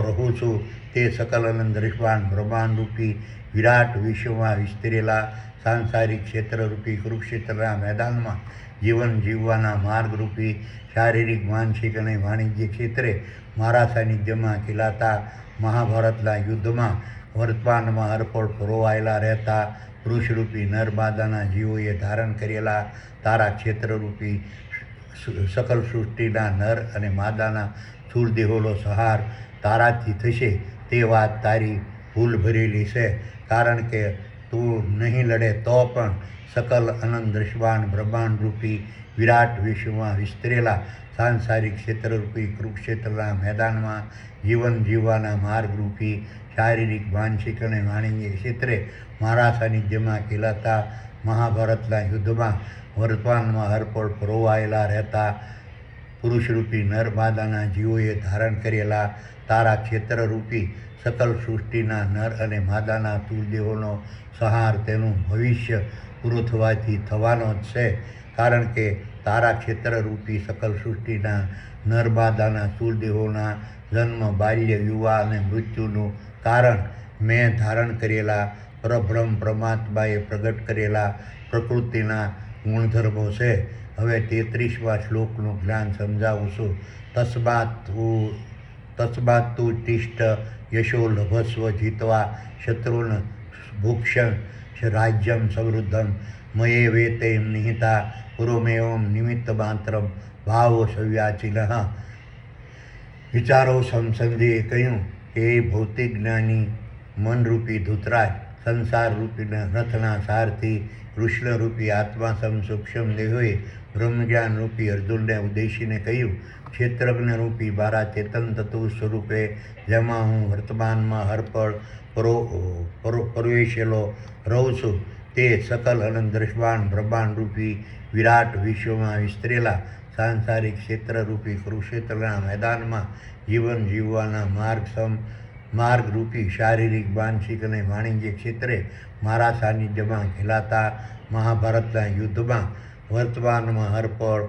રહું છું, તે સકલ દ્રષ્ટાંત બ્રહ્માંડ રૂપી વિરાટ વિશ્વમાં વિસ્તરેલા સાંસારિક ક્ષેત્રરૂપી કુરુક્ષેત્રના મેદાનમાં જીવન જીવવાના માર્ગરૂપી શારીરિક માનસિક અને વાણિજ્ય ક્ષેત્રે મારા સાનિધ્યમાં ખીલાતા મહાભારતના યુદ્ધમાં વર્તમાનમાં હરપળ પરોવાયેલા રહેતા પુરુષરૂપી નરમાદાના જીવોએ ધારણ કરેલા તારા ક્ષેત્રરૂપી સકલ સૃષ્ટિના નર અને માદાના સ્થૂળ દેહોનો સહાર તારાથી થશે, તે વાત તારી ભૂલ ભરેલી છે. કારણ કે તું નહીં લડે તો પણ સકલ અનંત દ્રષ્ટાંત બ્રહ્માંડ રૂપી વિરાટ વિશ્વમાં વિસ્તરેલા સાંસારિક ક્ષેત્રરૂપી કુરુક્ષેત્રના મેદાનમાં જીવન જીવવાના માર્ગરૂપી શારીરિક માનસિક અને વાણિજ્ય ક્ષેત્રે મારા સાનિધ્યમાં ખીલાતા મહાભારતના યુદ્ધમાં વર્તમાનમાં હરપળ પરોવાયેલા રહેતા પુરુષરૂપી નરમાદાના જીવોએ ધારણ કરેલા તારા ક્ષેત્રરૂપી સકલ સૃષ્ટિના નર અને માદાના સ્થૂળ દેહોનો સંહાર તેનું ભવિષ્ય પૂરું થવાથી થવાનો જ છે. કારણ કે તારા ક્ષેત્રરૂપી સકલ સૃષ્ટિના નરમાદાના સ્થૂળ દેહોના જન્મ બાલ્ય યુવા અને મૃત્યુનું કારણ મેં ધારણ કરેલા પરબ્રહ્મ પરમાત્માએ પ્રગટ કરેલા પ્રકૃતિના ગુણધર્મો છે. હવે 33મા શ્લોકનું જ્ઞાન સમજાવું છું. તસ્માત તું તિષ્ઠ યશો લભસ્વ જીત્વા શત્રુન ભુક્ષન રાજ્યમ સમૃદ્ધમ મયે વેતે નિહિતા પૂર્વમેવમ નિમિત્ત માત્રમ ભાવો સવ્યાચિનઃ. વિચારો સમસંધિએ કહ્યું કે એ ભૌતિક જ્ઞાની મનરૂપી ધૂતરાજ સંસારરૂપીના રથના સારથી કૃષ્ણરૂપી આત્મા સૂક્ષ્મ દેહોએ બ્રહ્મજ્ઞાન રૂપી અર્જુનને ઉદ્દેશીને કહ્યું, ક્ષેત્રજ્ઞ રૂપી મારા ચેતન તત્વ સ્વરૂપે જેમાં હું વર્તમાનમાં હરપળ પ્રવેશેલો રહું છું, તે સકલ અનંત દ્રષ્ટાંત બ્રહ્માંડ રૂપી વિરાટ વિશ્વમાં વિસ્તરેલા સાંસારિક ક્ષેત્રરૂપી કુરુક્ષેત્રના મેદાનમાં જીવન જીવવાના માર્ગરૂપી શારીરિક માનસિક અને વાણિજ્ય ક્ષેત્રે મારા સાનિધ્યમાં ખીલાતા મહાભારતના યુદ્ધમાં વર્તમાનમાં હરપળ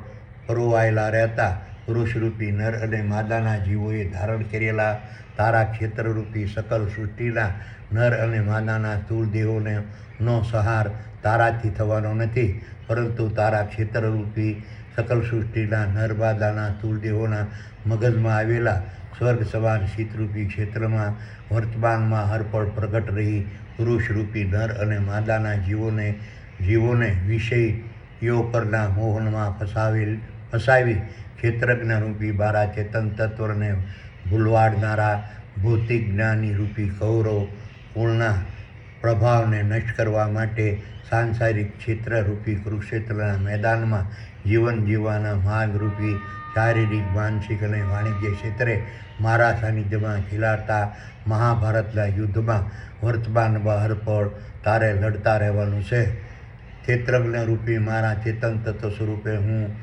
પરોવાયેલા રહેતા પુરુષરૂપી નર અને માદાના જીવોએ ધારણ કરેલા તારા ક્ષેત્રરૂપી સકલ સૃષ્ટિના નર અને માદાના સ્થૂળ દેહોનો સંહાર તારાથી થવાનો નથી, પરંતુ તારા ક્ષેત્રરૂપી સકલ સૃષ્ટિના નર માદાના સ્થૂળ દેહોના મગજમાં આવેલા સ્વર્ગ સમાન શીતરૂપી ક્ષેત્રમાં વર્તમાનમાં હરપળ પ્રગટ રહી પુરુષરૂપી નર અને માદાના જીવોને વિષયો પરના મોહનમાં ફસાવી ક્ષેત્રજ્ઞ રૂપી મારા ચેતન તત્વને ભૂલવાડનારા ભૌતિક જ્ઞાની રૂપી કૌરવ કુળના પ્રભાવને નષ્ટ કરવા માટે સાંસારિક ક્ષેત્રરૂપી કુરુક્ષેત્રના મેદાનમાં જીવન જીવવાના માર્ગરૂપી શારીરિક માનસિક અને વાણિજ્ય ક્ષેત્રે મારા સાનિધ્યમાં ખીલાતા મહાભારતના યુદ્ધમાં વર્તમાનમાં હરપળ તારે લડતા રહેવાનું છે. ક્ષેત્રજ્ઞ રૂપી મારા ચેતન તત્વ સ્વરૂપે હું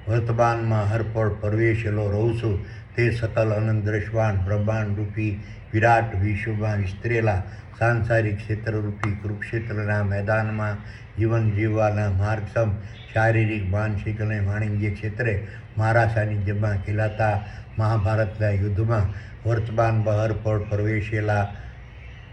વર્તમાનમાં હરપળ પરવેશેલો રહું છું. તે સકલ અનંત દ્રશ્યવાન બ્રહ્માંડ રૂપી વિરાટ વિશ્વમાં વિસ્તરેલા સાંસારિક ક્ષેત્રરૂપી કુરુક્ષેત્રના મેદાનમાં જીવન જીવવાના માર્ગસમ શારીરિક માનસિક અને વાણિજ્ય ક્ષેત્રે મારા સાનિધ્યમાં ખીલાતા મહાભારતના યુદ્ધમાં વર્તમાન બહારપળ પ્રવેશેલા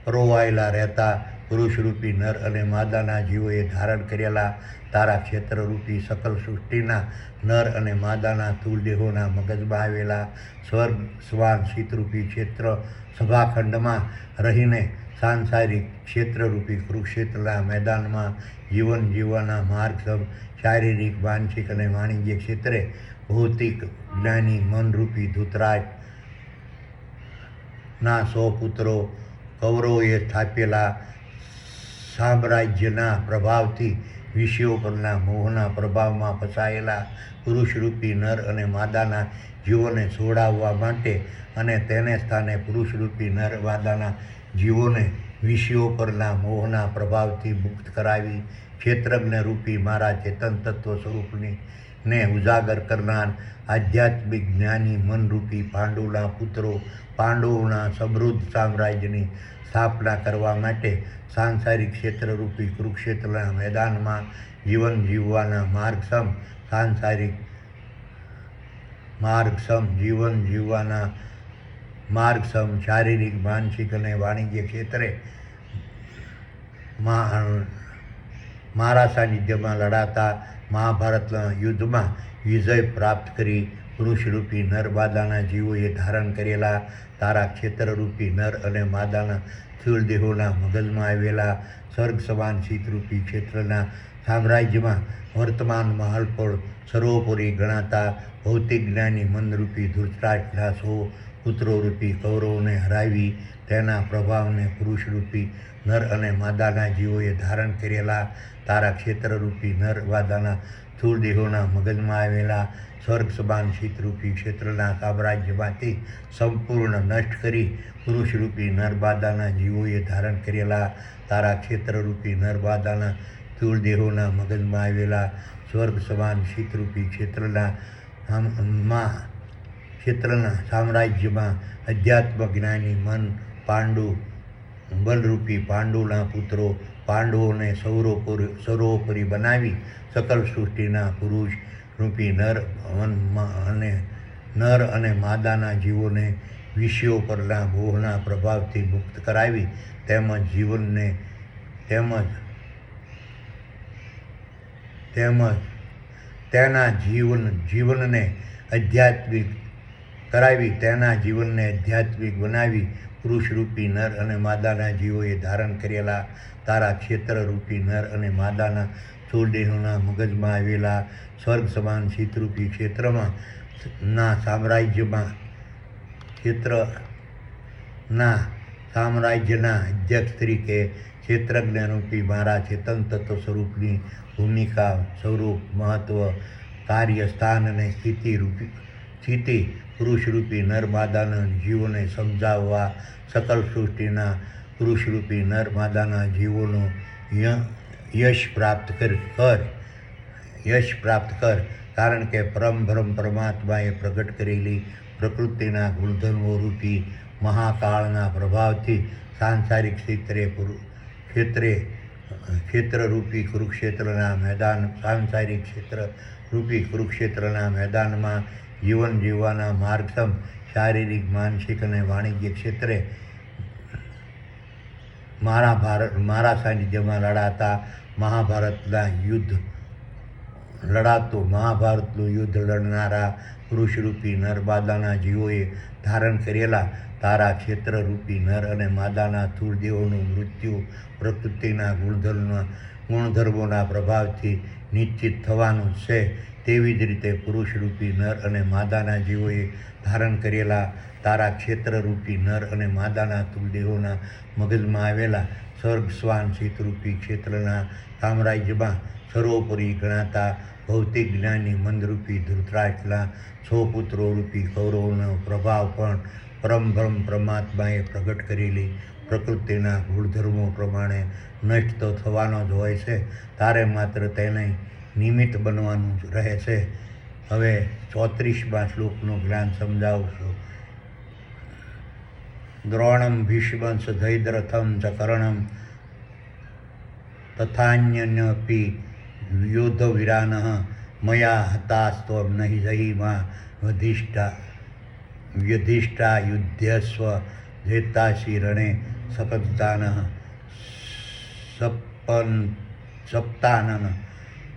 પરોવાયેલા રહેતા પુરુષરૂપી નર અને માદાના જીવોએ ધારણ કરેલા તારા ક્ષેત્રરૂપી સકલ સૃષ્ટિના નર અને માદાના સ્થૂળ દેહોના મગજમાં આવેલા સ્વર્ગ સ્વાન શીતરૂપી ક્ષેત્ર સભાખંડમાં રહીને સાંસારિક ક્ષેત્રરૂપી કુરુક્ષેત્રના મેદાનમાં જીવન જીવવાના માર્ગ શારીરિક માનસિક અને વાણિજ્ય ક્ષેત્રે ભૌતિક જ્ઞાની મનરૂપી ધૃતરાષ્ટ્રના 100 પુત્રો કૌરવોએ સ્થાપેલા સામ્રાજ્યના પ્રભાવથી વિષયો પરના મોહના પ્રભાવમાં ફસાયેલા પુરુષરૂપી નર અને માદાના જીવોને છોડાવવા માટે અને તેને સ્થાને પુરુષરૂપી નર માદાના જીવોને વિષયો પરના મોહના પ્રભાવથી મુક્ત કરાવી ક્ષેત્રજ્ઞ રૂપી મારા ચેતન તત્વ સ્વરૂપને ઉજાગર કરનાર આધ્યાત્મિક જ્ઞાની મનરૂપી પાંડુના પુત્રો પાંડવોના સમૃદ્ધ સામ્રાજ્યની સ્થાપના કરવા માટે સાંસારિક ક્ષેત્રરૂપી કુરુક્ષેત્રના મેદાનમાં જીવન જીવવાના જીવન જીવવાના માર્ગસમ શારીરિક માનસિક અને વાણિજ્ય ક્ષેત્રે મારા સાનિધ્યમાં લડાતા મહાભારતના યુદ્ધમાં વિજય પ્રાપ્ત કરી પુરુષરૂપી નર માદાના જીવોએ ધારણ કરેલા તારા ક્ષેત્રરૂપી નર અને માદાના સ્થૂળ દેહોના મગજમાં આવેલા સ્વર્ગ સમાન શીતરૂપી ક્ષેત્રના સામ્રાજ્યમાં વર્તમાનમાં હલપળ સર્વોપરી ગણાતા ભૌતિક જ્ઞાની મનરૂપી ધૃતરાષ્ટ્રના 100 પુત્રોરૂપી કૌરવોને હરાવી તેના પ્રભાવને પુરુષરૂપી નર અને માદાના જીવોએ ધારણ કરેલા તારા ક્ષેત્રરૂપી નર માદાના સ્થૂળ દેહોના મગજમાં આવેલા સ્વર્ગ સમાન શીતરૂપી ક્ષેત્રના સામ્રાજ્યમાંથી સંપૂર્ણ નષ્ટ કરી પુરુષરૂપી નરમાદાના જીવોએ ધારણ કરેલા તારા ક્ષેત્રરૂપી નરમાદાના સ્થૂળ દેહોના મગજમાં આવેલા સ્વર્ગ સમાન શીતરૂપી ક્ષેત્રના સામ્રાજ્યમાં અધ્યાત્મ જ્ઞાની મન પાંડુ બલરૂપી પાંડુના પુત્રો પાંડવોને સર્વોપરી બનાવી સકલ સૃષ્ટિના પુરુષ રૂપી નર અને માદાના જીવોને વિષયો પરના મોહના પ્રભાવથી મુક્ત કરાવી તેમજ તેના જીવનને આધ્યાત્મિક કરાવી તેના જીવનને આધ્યાત્મિક બનાવી પુરુષરૂપી નર અને માદાના જીવોએ ધારણ કરેલા તારા ક્ષેત્રરૂપી નર અને માદાના સ્થૂળ દેહોના મગજમાં આવેલા સ્વર્ગ સમાન શીતરૂપી ક્ષેત્રના સામ્રાજ્યના અધ્યક્ષ તરીકે ક્ષેત્રજ્ઞરૂપી મારા ચેતન તત્વ સ્વરૂપની ભૂમિકા સ્વરૂપ મહત્વ કાર્ય સ્થાન અને સ્થિતિ પુરુષરૂપી નરમાદાના જીવોને સમજાવવા સકલ સૃષ્ટિના પુરુષરૂપી નરમાદાના જીવોનો યશ પ્રાપ્ત કર કારણ કે પરમબ્રહ્મ પરમાત્માએ પ્રગટ કરેલી પ્રકૃતિના ગુણધર્મો રૂપી મહાકાળના પ્રભાવથી સાંસારિક ક્ષેત્રરૂપી કુરુક્ષેત્રના મેદાનમાં જીવન જીવવાના માર્ગસમ શારીરિક માનસિક અને વાણિજ્ય ક્ષેત્રે મારા સાનિધ્યમાં મહાભારતનું યુદ્ધ લડનારા પુરુષરૂપી નર માદાના જીવોએ ધારણ કરેલા તારા ક્ષેત્રરૂપી નર અને માદાના સ્થૂળ દેહોનું મૃત્યુ પ્રકૃતિના ગુણધર્મોના પ્રભાવથી નિશ્ચિત થવાનું છે. તેવી જ રીતે પુરુષરૂપી નર અને માદાના જીવોએ ધારણ કરેલા તારા ક્ષેત્રરૂપી નર અને માદાના સ્થૂળ દેહોના મગજમાં આવેલા સ્વર્ગ સ્વાન શીતરૂપી ક્ષેત્રના સામ્રાજ્યમાં સર્વોપરી ગણાતા ભૌતિક જ્ઞાની મનરૂપી ધૃતરાષ્ટ્રના 100 પુત્રો રૂપી કૌરવોનો પ્રભાવ પણ પરમબ્રહ્મ પરમાત્માએ પ્રગટ કરેલી પ્રકૃતિના ગુણધર્મો પ્રમાણે નષ્ટ તો થવાનો જ હોય છે, તારે માત્ર તેને નિમિત્ત બનવાનું જ રહે છે. હવે 34મા શ્લોકનું જ્ઞાન સમજાવું છું. દ્રોણમ ભીષ્મંશ જયદ્રથમ ચ કર્ણમ તથાન્યન્યપી યોદ્ધવીરાનઃ મયા હતાસ્ત્વં નહીં જયિમા વ્યધિષ્ઠા યુધ્યસ્વ જેતાસી રણે સપતાનઃ સપ્તાનન.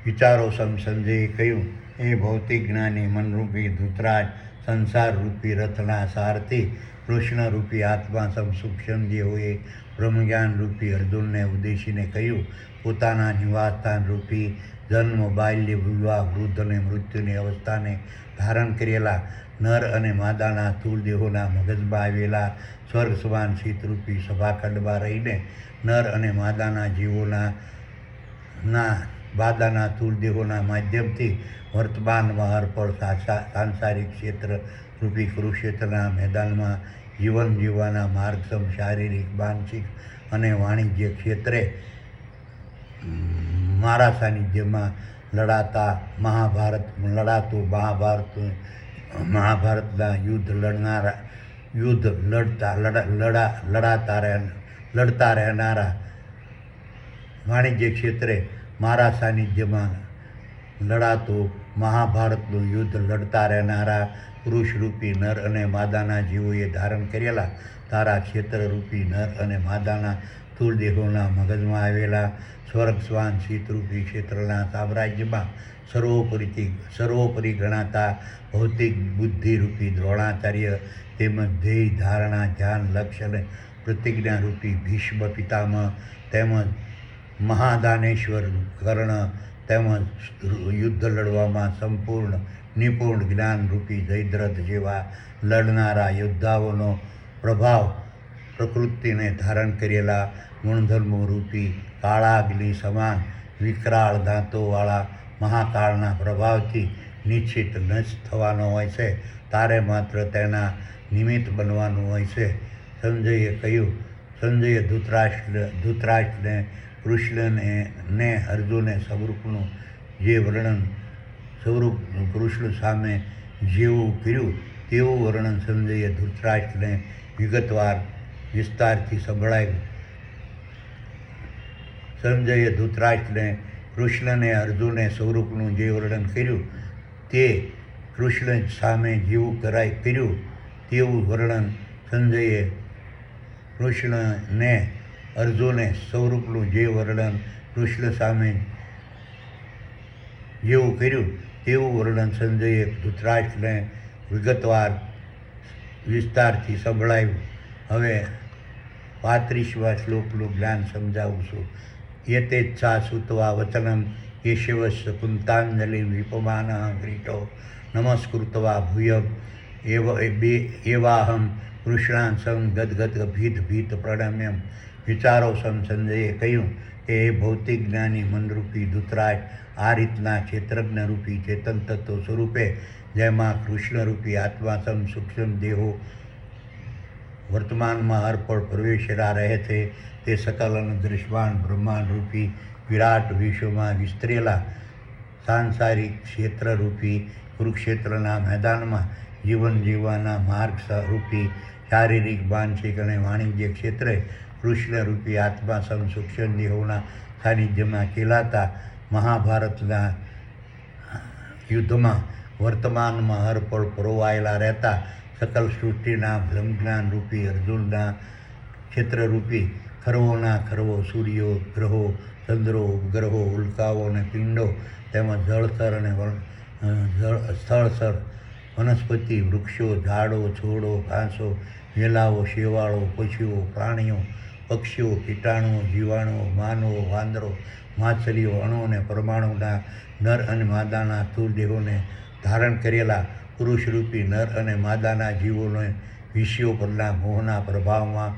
વિચારો સંજયે કહ્યું, એ ભૌતિક જ્ઞાની મનરૂપી ધૃતરાજ સંસારરૂપી રથના સારથી કૃષ્ણરૂપી આત્મા સૂક્ષ્મ દેહોએ બ્રહ્મજ્ઞાન રૂપી અર્જુનને ઉદ્દેશીને કહ્યું, પોતાના નિવાસસ્થાન રૂપી જન્મ, બાલ્ય, વિવાહ, વૃદ્ધ અને મૃત્યુની અવસ્થાને ધારણ કરેલા નર અને માદાના સ્થૂળ દેહોના મગજમાં આવેલા સ્વર્ગ સમાન શીતરૂપી સભાખંડમાં રહીને નર અને માદાના જીવોના સ્થૂળ દેહોના માધ્યમથી વર્તમાનમાં અર્પણ સાંસારિક ક્ષેત્ર રૂપી કુરુક્ષેત્રના મેદાનમાં જીવન જીવવાના માર્ગસમ શારીરિક, માનસિક અને વાણિજ્ય ક્ષેત્રે મારા સાનિધ્યમાં મહાભારતના લડતા રહેનારા વાણિજ્ય ક્ષેત્રે મારા સાનિધ્યમાં લડાતું મહાભારતનું યુદ્ધ લડતા રહેનારા પુરુષરૂપી નર અને માદાના જીવોએ ધારણ કરેલા તારા ક્ષેત્રરૂપી નર અને માદાના સ્થૂળ દેહોના મગજમાં આવેલા સ્વર્ગ સ્વાન શીતરૂપી ક્ષેત્રના સામ્રાજ્યમાં સર્વોપરી ગણાતા ભૌતિક બુદ્ધિરૂપી દ્રોણાચાર્ય તેમજ ધ્યેય, ધારણા, ધ્યાન, લક્ષ્ય અને પ્રતિજ્ઞારૂપી ભીષ્મ પિતામહ તેમજ મહાદાનેશ્વર કર્ણ તેમજ યુદ્ધ લડવામાં સંપૂર્ણ નિપુણ જ્ઞાનરૂપી જયદ્રથ જેવા લડનારા યોદ્ધાઓનો પ્રભાવ પ્રકૃતિને ધારણ કરેલા ગુણધર્મો રૂપી કાળાગ્નિ સમાન વિકરાળ દાંતોવાળા મહાકાળના પ્રભાવથી નિશ્ચિત નષ્ટ થવાનો હોય છે, તારે માત્ર તેના નિમિત્ત બનવાનું હોય છે. સંજયે કહ્યું. સંજયે ધૃતરાષ્ટ્રને કૃષ્ણને અર્જુને સ્વરૂપનું જે વર્ણન કૃષ્ણ સામે જેવું કર્યું તેવું વર્ણન સંજયે ધૃતરાષ્ટ્રને વિસ્તારથી સંભળાવ્યું. સંજયે ધૃતરાષ્ટ્રને કૃષ્ણને અર્જુને સ્વરૂપનું જે વર્ણન કર્યું તે કૃષ્ણ સામે જેવું કર્યું તેવું વર્ણન સંજયે કૃષ્ણને અર્જુને સ્વરૂપનું જે વર્ણન કૃષ્ણ સામે જેવું કર્યું તેવું વર્ણન સંજયે ધૃતરાષ્ટ્રને વિસ્તારથી સંભળાવ્યું. હવે 35મા શ્લોકનું જ્ઞાન સમજાવું છું. યતેચ્છા શ્રુત્વા વચનમ કેશવસ્ય કુંતાંજલિ વિપમાનઃ ગ્રીટો નમસ્કૃત્વા ભૂયં એવાહમ કૃષ્ણાંસં ગદગદ પ્રણમ્યમ. વિચારો સંજયે કહ્યું કે એ ભૌતિક જ્ઞાની મનરૂપી ધૃતરાજ આ રીતના ક્ષેત્રજ્ઞરૂપી ચેતન તત્વ સ્વરૂપે જેમાં કૃષ્ણરૂપી આત્મા સૂક્ષ્મ દેહો વર્તમાનમાં અર્પણ પ્રવેશેલા રહે છે તે સકલ અને દૃશ્યમાન બ્રહ્માંડરૂપી વિરાટ વિશ્વમાં વિસ્તરેલા સાંસારિક ક્ષેત્રરૂપી કુરુક્ષેત્રના મેદાનમાં જીવન જીવવાના માર્ગ રૂપી શારીરિક, માનસિક અને વાણિજ્ય ક્ષેત્રે કૃષ્ણરૂપી આત્મા સૂક્ષ્મ દેહોના સાનિધ્યમાં ખેલાતા મહાભારતના યુદ્ધમાં વર્તમાનમાં અર્પણ પરોવાયેલા રહેતા સકલ સૃષ્ટિના બ્રહ્મજ્ઞાન રૂપી અર્જુનના ક્ષેત્રરૂપી ખરવો સૂર્યો, ગ્રહો, ચંદ્રો, ઉપગ્રહો, ઉલ્કાઓ અને પિંડો તેમજ જળચર અને સ્થળચર, વનસ્પતિ, વૃક્ષો, ઝાડો, છોડો, ઘાસો, વેલાઓ, શેવાળો, પશુઓ, પ્રાણીઓ, પક્ષીઓ, કીટાણુઓ, જીવાણુઓ, માનવો, વાંદરો, માછલીઓ, અણુ અને પરમાણુના નર અને માદાના સ્થૂળ દેહોને ધારણ કરેલા પુરુષરૂપી નર અને માદાના જીવોને વિષયો પરના મોહના પ્રભાવમાં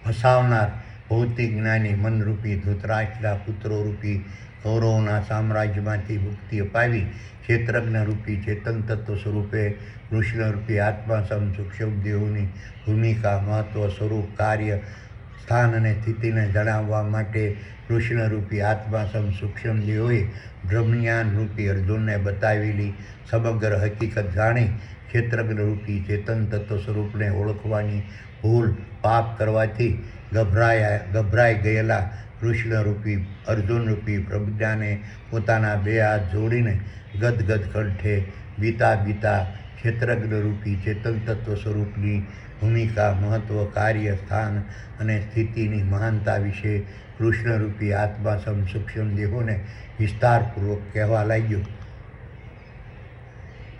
ફસાવનાર ભૌતિક જ્ઞાની મનરૂપી ધૃતરાષ્ટ્રના પુત્રોરૂપી કૌરવોના સામ્રાજ્યમાંથી મુક્તિ અપાવી ક્ષેત્રજ્ઞરૂપી ચેતન તત્વ સ્વરૂપે કૃષ્ણરૂપી આત્મા સમ સૂક્ષ્મ દેહોની ભૂમિકા, મહત્વ, સ્વરૂપ, કાર્ય, સ્થાન અને સ્થિતિને જણાવવા માટે કૃષ્ણરૂપી આત્મા સમ સૂક્ષ્મ દેહોએ બ્રહ્મજ્ઞાનરૂપી અર્જુનને બતાવેલી સમગ્ર હકીકત જાણી ક્ષેત્રજ્ઞરૂપી ચેતન તત્વ સ્વરૂપને ઓળખવાની ભૂલ પાપ કરવાથી ગભરાઈ ગયેલા કૃષ્ણરૂપી અર્જુનરૂપી પ્રજ્ઞાને પોતાના બે હાથ જોડીને ગદગદ કંઠે બીતા ક્ષેત્રજ્ઞરૂપી ચેતન તત્વ સ્વરૂપની ભૂમિકા, મહત્વ, કાર્ય, સ્થાન અને સ્થિતિની મહાનતા વિશે કૃષ્ણરૂપી આત્મા સમ સૂક્ષ્મ દેહોને વિસ્તારપૂર્વક કહેવા લાગ્યો.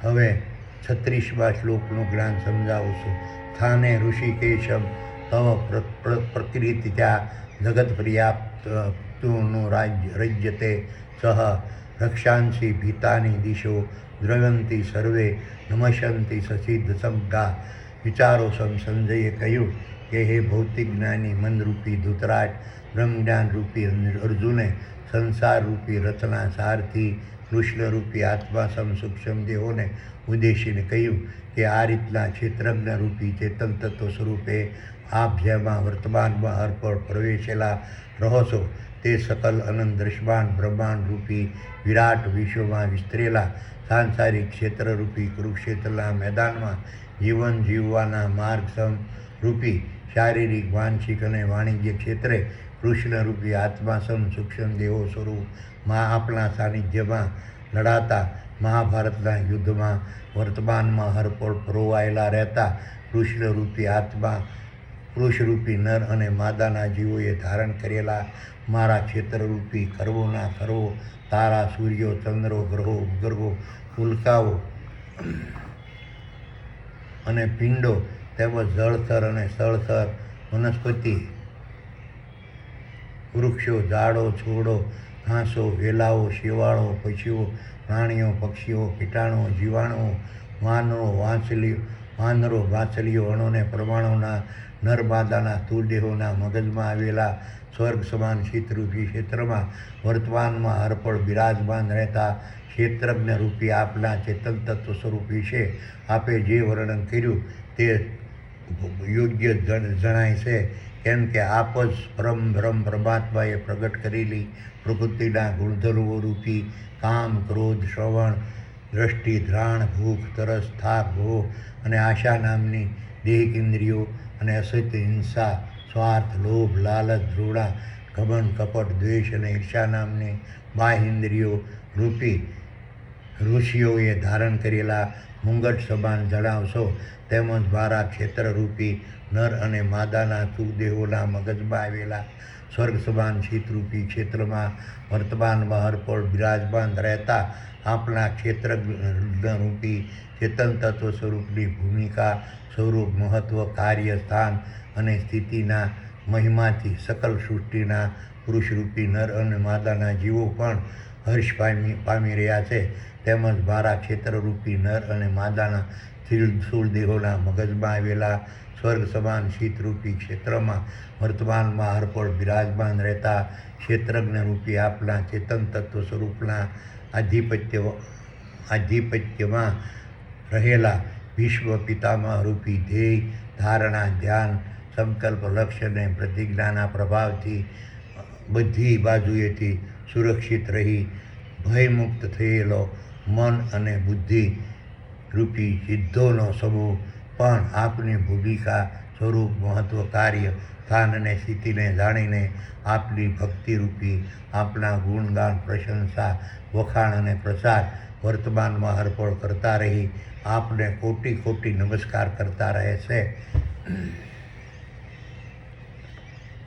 હવે 36મા શ્લોકનું જ્ઞાન સમજાવું છું. સ્થાને ઋષિકેશમ તવ પ્રકૃત્યા જગત પર્યાપ્તનું રજ્યતે સહ રક્ષાંસી ભીતાની દિશો દ્રવંતી સર્વે નમશંતી સસિદ્ધ સમગા. વિચારો સંજયે કહ્યું કે હે ભૌતિક જ્ઞાની મનરૂપી ધૃતરાજ, બ્રહ્મજ્ઞાનરૂપી અર્જુને સંસારરૂપી રચના સારથી કૃષ્ણરૂપી આત્મા સમ સૂક્ષ્મ દેહોને ઉદ્દેશીને કહ્યું કે આ રીતના ક્ષેત્રજ્ઞરૂપી ચેતન તત્વ સ્વરૂપે આપ જેમાં વર્તમાનમાં હરપળ પ્રવેશેલા રહો છો તે સકલ અનંત દૃશ્યમાન બ્રહ્માંડરૂપી વિરાટ વિશ્વમાં વિસ્તરેલા સાંસારિક ક્ષેત્રરૂપી કુરુક્ષેત્રના મેદાનમાં જીવન જીવવાના માર્ગ રૂપી શારીરિક, માનસિક અને વાણિજ્ય ક્ષેત્રે કૃષ્ણરૂપી આત્મા સમ સૂક્ષ્મ દેહો સ્વરૂપમાં આપણા સાનિધ્યમાં લડાતા મહાભારતના યુદ્ધમાં વર્તમાનમાં હરપળ પરોવાયેલા રહેતા કૃષ્ણરૂપી આત્મા પુરુષરૂપી નર અને માદાના જીવોએ ધારણ કરેલા મારા ક્ષેત્રરૂપી ખર્વોના ખર્વો, તારા, સૂર્યો, ચંદ્રો, ગ્રહો, ઉપગ્રહો, ઉલ્કાઓ અને પિંડો તેમજ જળથર અને સ્થળથર, વનસ્પતિ, વૃક્ષો, ઝાડો, છોડો, ઘાસો, વેલાઓ, શેવાળો, પશુઓ, પ્રાણીઓ, પક્ષીઓ, કીટાણુઓ, જીવાણુઓ, વાનરો, વાંસળીઓ, અણુને પરમાણુના નરમાદાના સ્થૂળ દેહોના મગજમાં આવેલા સ્વર્ગ સમાન શીતરૂપી ક્ષેત્રમાં વર્તમાનમાં હરપળ બિરાજમાન રહેતા ક્ષેત્રજ્ઞરૂપી આપના ચેતન તત્વ સ્વરૂપ વિશે આપે જે વર્ણન કર્યું તે યોગ્ય જણાય છે. કેમ કે આપ જ બ્રહ્મ પરમાત્માએ પ્રગટ કરેલી પ્રકૃતિના ગુણધર્મો રૂપી કામ, ક્રોધ, શ્રવણ, દ્રષ્ટિ, ઘ્રાણ, ભૂખ, તરસ, થાક, ભોગ અને આશા નામની દેહિક ઇન્દ્રિયો અને અસત્ય, હિંસા, સ્વાર્થ, લોભ, લાલચ, ધૃણા, ઘમંડ, કપટ, દ્વેષ અને ઈર્ષા નામની બાહ્ય ઇન્દ્રિયો રૂપી ઋષિઓએ ધારણ કરેલા મુંગટ સમાન જણાવશો. તેમજ મારા ક્ષેત્રરૂપી નર અને માદાના સુદેહોના મગજમાં આવેલા સ્વર્ગ સમાન શીતરૂપી ક્ષેત્રમાં વર્તમાનમાં હરપળ બિરાજમાન રહેતા આપણા ક્ષેત્રરૂપી ચેતન તત્વ સ્વરૂપની ભૂમિકા, સ્વરૂપ, મહત્વ, કાર્ય, સ્થાન અને સ્થિતિના મહિમાથી સકલ સૃષ્ટિના પુરુષરૂપી નર અને માદાના જીવો પણ હર્ષ પામી રહ્યા છે. તેમજ મારા ક્ષેત્રરૂપી નર અને માદાના સ્થૂળ દેહોના મગજમાં આવેલા સ્વર્ગ સમાન શીતરૂપી ક્ષેત્રમાં વર્તમાનમાં હરપળ બિરાજમાન રહેતા ક્ષેત્રજ્ઞરૂપી આપના ચેતન તત્વ સ્વરૂપના આધિપત્યમાં રહેલા વિશ્વ પિતામહરૂપી ધ્યેય, ધારણા, ધ્યાન, સંકલ્પ, લક્ષ્ય અને પ્રતિજ્ઞાના પ્રભાવથી બધી બાજુએથી સુરક્ષિત રહી ભયમુક્ત થયેલો મન અને બુદ્ધિ રૂપી સિદ્ધોનો સમૂહ પણ આપની ભૂમિકા, સ્વરૂપ, મહત્વ, કાર્ય, સ્થાન અને સ્થિતિને જાણીને આપની ભક્તિરૂપી આપના ગુણગાન, પ્રશંસા, વખાણ અને પ્રસાર વર્તમાનમાં હરપળ કરતા રહી આપને કોટી કોટી નમસ્કાર કરતા રહે છે.